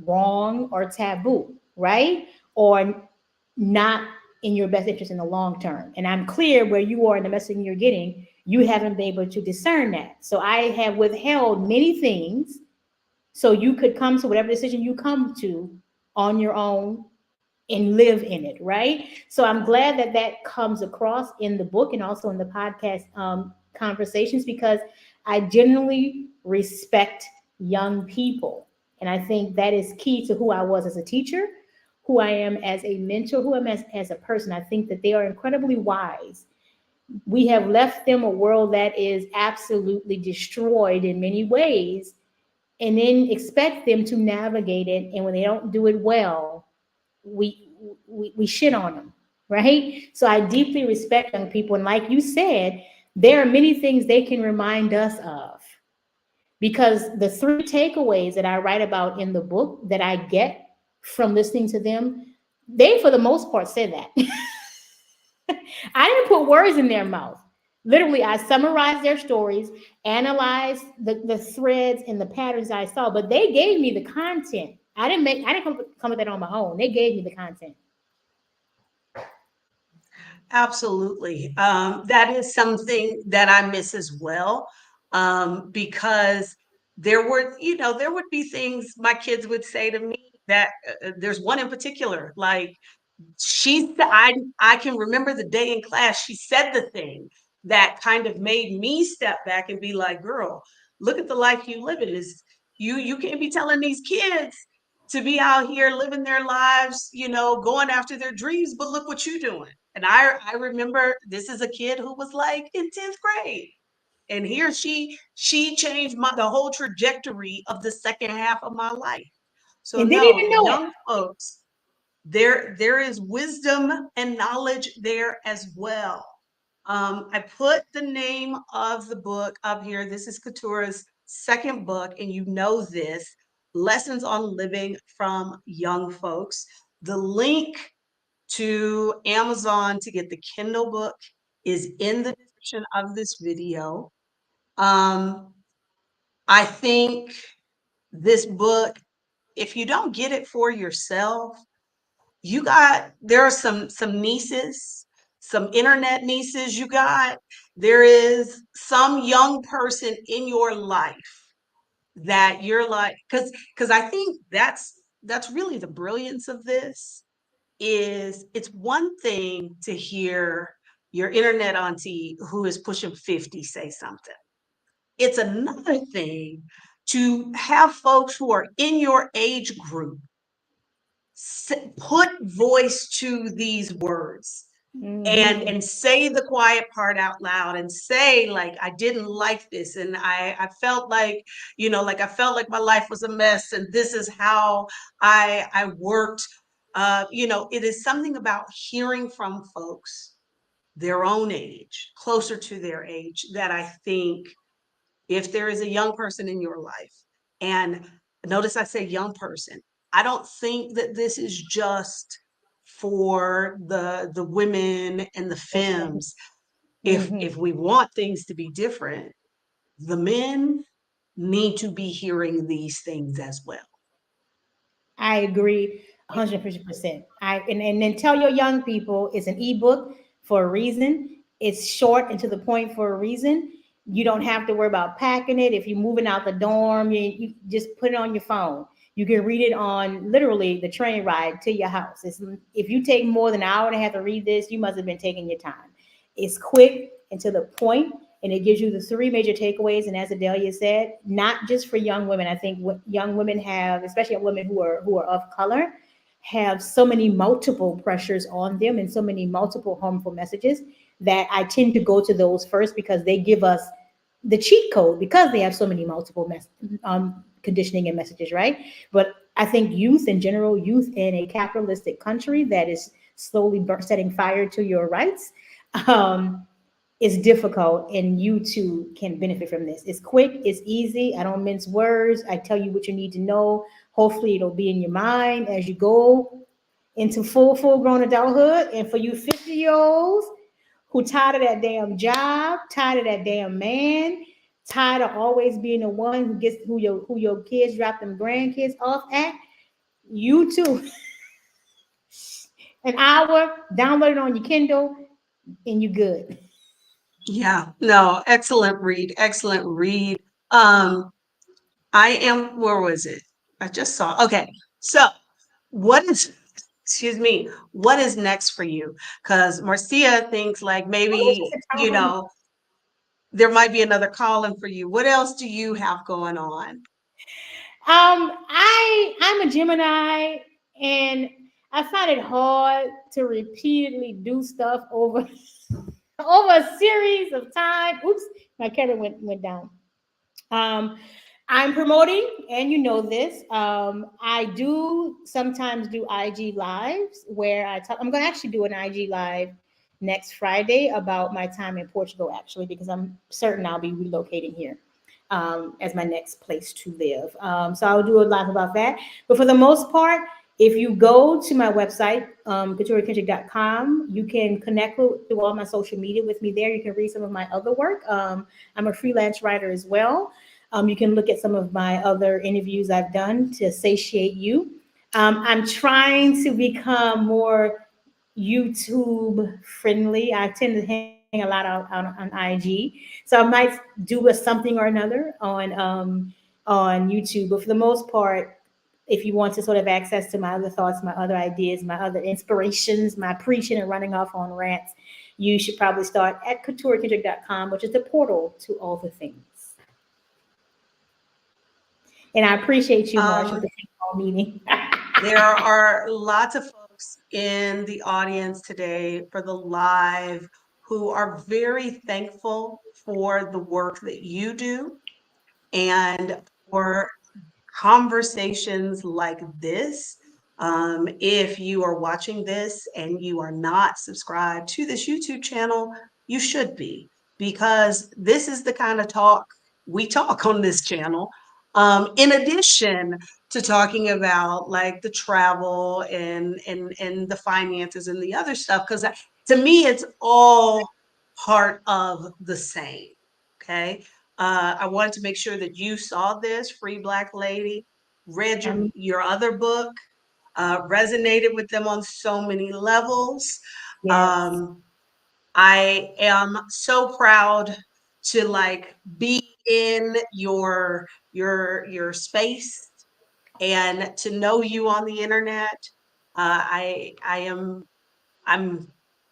wrong or taboo, right? Or not in your best interest in the long term. And I'm clear where you are in the messaging you're getting, you haven't been able to discern that. So I have withheld many things so you could come to whatever decision you come to on your own and live in it, right? So I'm glad that that comes across in the book and also in the podcast conversations, because I genuinely respect young people. And I think that is key to who I was as a teacher, who I am as a mentor, who I am as a person. I think that they are incredibly wise. We have left them a world that is absolutely destroyed in many ways, and then expect them to navigate it. And when they don't do it well, we shit on them, right? So I deeply respect young people, and like you said, there are many things they can remind us of, because the three takeaways that I write about in the book that I get from listening to them, they for the most part said that. I didn't put words in their mouth. Literally, I summarized their stories, analyzed the threads and the patterns I saw, but they gave me the content. I didn't come with that on my own. They gave me the content. Absolutely. That is something that I miss as well, because there would be things my kids would say to me that there's one in particular, like I can remember the day in class she said the thing that kind of made me step back and be like, girl, look at the life you live in. Is you can't be telling these kids to be out here living their lives, going after their dreams, but look what you're doing. And I remember this is a kid who was like in 10th grade. And here she changed the whole trajectory of the second half of my life. So And didn't no, even know it. young folks, there is wisdom and knowledge there as well. I put the name of the book up here. This is Keturah's second book, and you know this, Lessons on Living from Young Folks. The link to Amazon to get the Kindle book is in the description of this video. Um, I think this book, if you don't get it for yourself, there are some nieces, some internet nieces you got. There is some young person in your life that you're like, because I think that's really the brilliance of this. Is it's one thing to hear your internet auntie who is pushing 50 say something. It's another thing to have folks who are in your age group put voice to these words Mm-hmm. and say the quiet part out loud and say, like, I didn't like this, and I felt like, like I felt like my life was a mess, and this is how I worked. It is something about hearing from folks their own age, closer to their age, that I think, if there is a young person in your life, and notice I say young person, I don't think that this is just for the women and the femmes. If Mm-hmm. we want things to be different, the men need to be hearing these things as well. I agree 150%. And then tell your young people it's an ebook for a reason. It's short and to the point for a reason. You don't have to worry about packing it. If you're moving out the dorm, you just put it on your phone. You can read it on literally the train ride to your house. If you take more than an hour and a half to read this, you must have been taking your time. It's quick and to the point, and it gives you the three major takeaways. And as Adelia said, not just for young women. I think what young women have, especially women who are of color, have so many multiple pressures on them and so many multiple harmful messages that I tend to go to those first because they give us the cheat code because they have so many multiple conditioning and messages, right? But I think youth in general, youth in a capitalistic country that is slowly setting fire to your rights, um, is difficult, and you too can benefit from this. It's quick, it's easy. I don't mince words. I tell you what you need to know. Hopefully, it'll be in your mind as you go into full grown adulthood. And for you 50-year-olds who tired of that damn job, tired of that damn man, tired of always being the one who your kids drop them grandkids off at, you too. An hour, download it on your Kindle, and you good. Yeah, no, excellent read, excellent read. Um, where was it? I just saw, okay. So what is, excuse me, what is next for you? Because Marcia thinks like Oh, there's just maybe, a townhome. there might be another calling for you. What else do you have going on? I'm a Gemini, and I find it hard to repeatedly do stuff over over a series of time. Oops, my camera went down. Um, I'm promoting, and you know this. I do sometimes do IG lives where I talk. I'm going to actually do an IG live next Friday about my time in Portugal, actually, because I'm certain I'll be relocating here as my next place to live. So I'll do a live about that. But for the most part, If you go to my website, keturahkendrick.com, you can connect through all my social media with me there. You can read some of my other work. I'm a freelance writer as well. You can look at some of my other interviews I've done to satiate you. I'm trying to become more YouTube friendly. I tend to hang a lot on IG, so I might do a something or another on YouTube. But for the most part, if you want to sort of access to my other thoughts, my other ideas, my other inspirations, my preaching and running off on rants, you should probably start at keturahkendrick.com, which is the portal to all the things. And I appreciate you, Marsha, Um, for taking all meeting. there are lots of folks in the audience today for the live who are very thankful for the work that you do and for conversations like this. If you are watching this and you are not subscribed to this YouTube channel, you should be, because this is the kind of talk we talk on this channel. In addition to talking about like the travel and the finances and the other stuff, because to me it's all part of the same. Okay. I wanted to make sure that you saw this, Free Black Lady, read Um, your other book, resonated with them on so many levels. yes. Um, I am so proud to like be in your space and to know you on the internet. I'm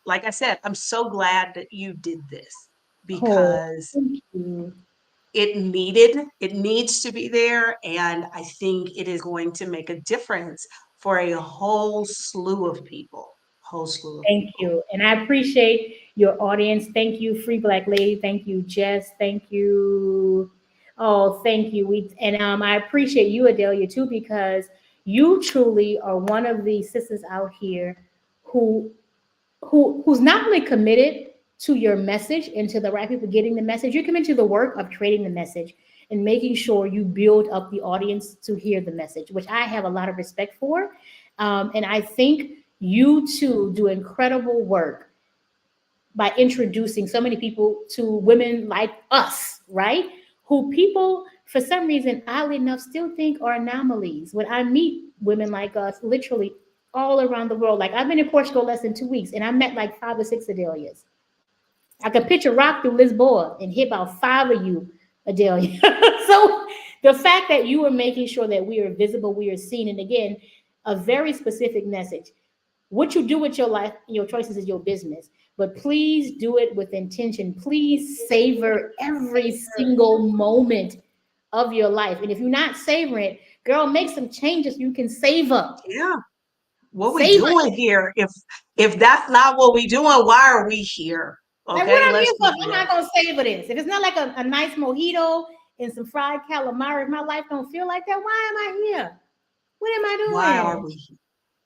like I said, I'm so glad that you did this Oh, because thank you. it needs to be there, and I think it is going to make a difference for a whole slew of people, whole slew of Thank people. you. And I appreciate your audience. Thank you, Free Black Lady. Thank you, Jess. Thank you. Oh, thank you. I appreciate you, Adelia, too, because you truly are one of the sisters out here who who's not only committed to your message and to the right people getting the message, you're committed to the work of creating the message and making sure you build up the audience to hear the message, which I have a lot of respect for. And I think you too do incredible work by introducing so many people to women like us, right? Who people, for some reason, oddly enough, still think are anomalies. When I meet women like us, literally all around the world, like I've been in Portugal less than 2 weeks, and I met like 5 or 6 Adelias. I could pitch a rock through Lisboa and hit about 5 of you, Adelia. So the fact that you are making sure that we are visible, we are seen, and again, a very specific message. What you do with your life, your choices is your business. But please do it with intention. Please savor every single moment of your life. And if you're not savoring it, girl, make some changes you can savor. Yeah, what we Savor doing it. here? If that's not what we doing, why are we here? Like what Okay, I'm here let's for be if I'm not real. gonna savor this. If it's not like a nice mojito and some fried calamari, if my life don't feel like that, why am I here? What am I Why are doing? we here?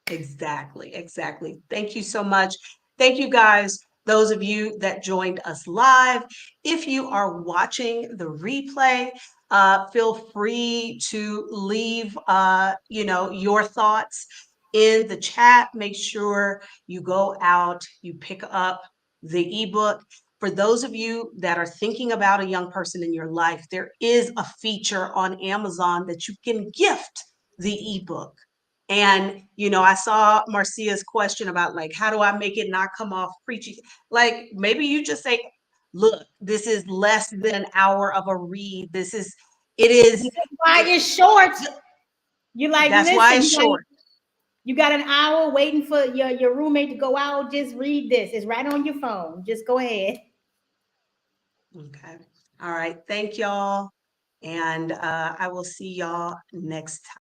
Exactly, exactly. Thank you so much. Thank you guys, those of you that joined us live. If you are watching the replay, feel free to leave your thoughts in the chat. Make sure you go out, you pick up the ebook. For those of you that are thinking about a young person in your life, there is a feature on Amazon that you can gift the ebook. And, I saw Marcia's question about like, how do I make it not come off preachy? Like, maybe you just say, look, this is less than an hour of a read. It is, That's why it, it's short. You like, that's why listen, it's short. you got an hour waiting for your roommate to go out. Just read this. It's right on your phone. Just go ahead. Okay. All right. Thank y'all. And I will see y'all next time.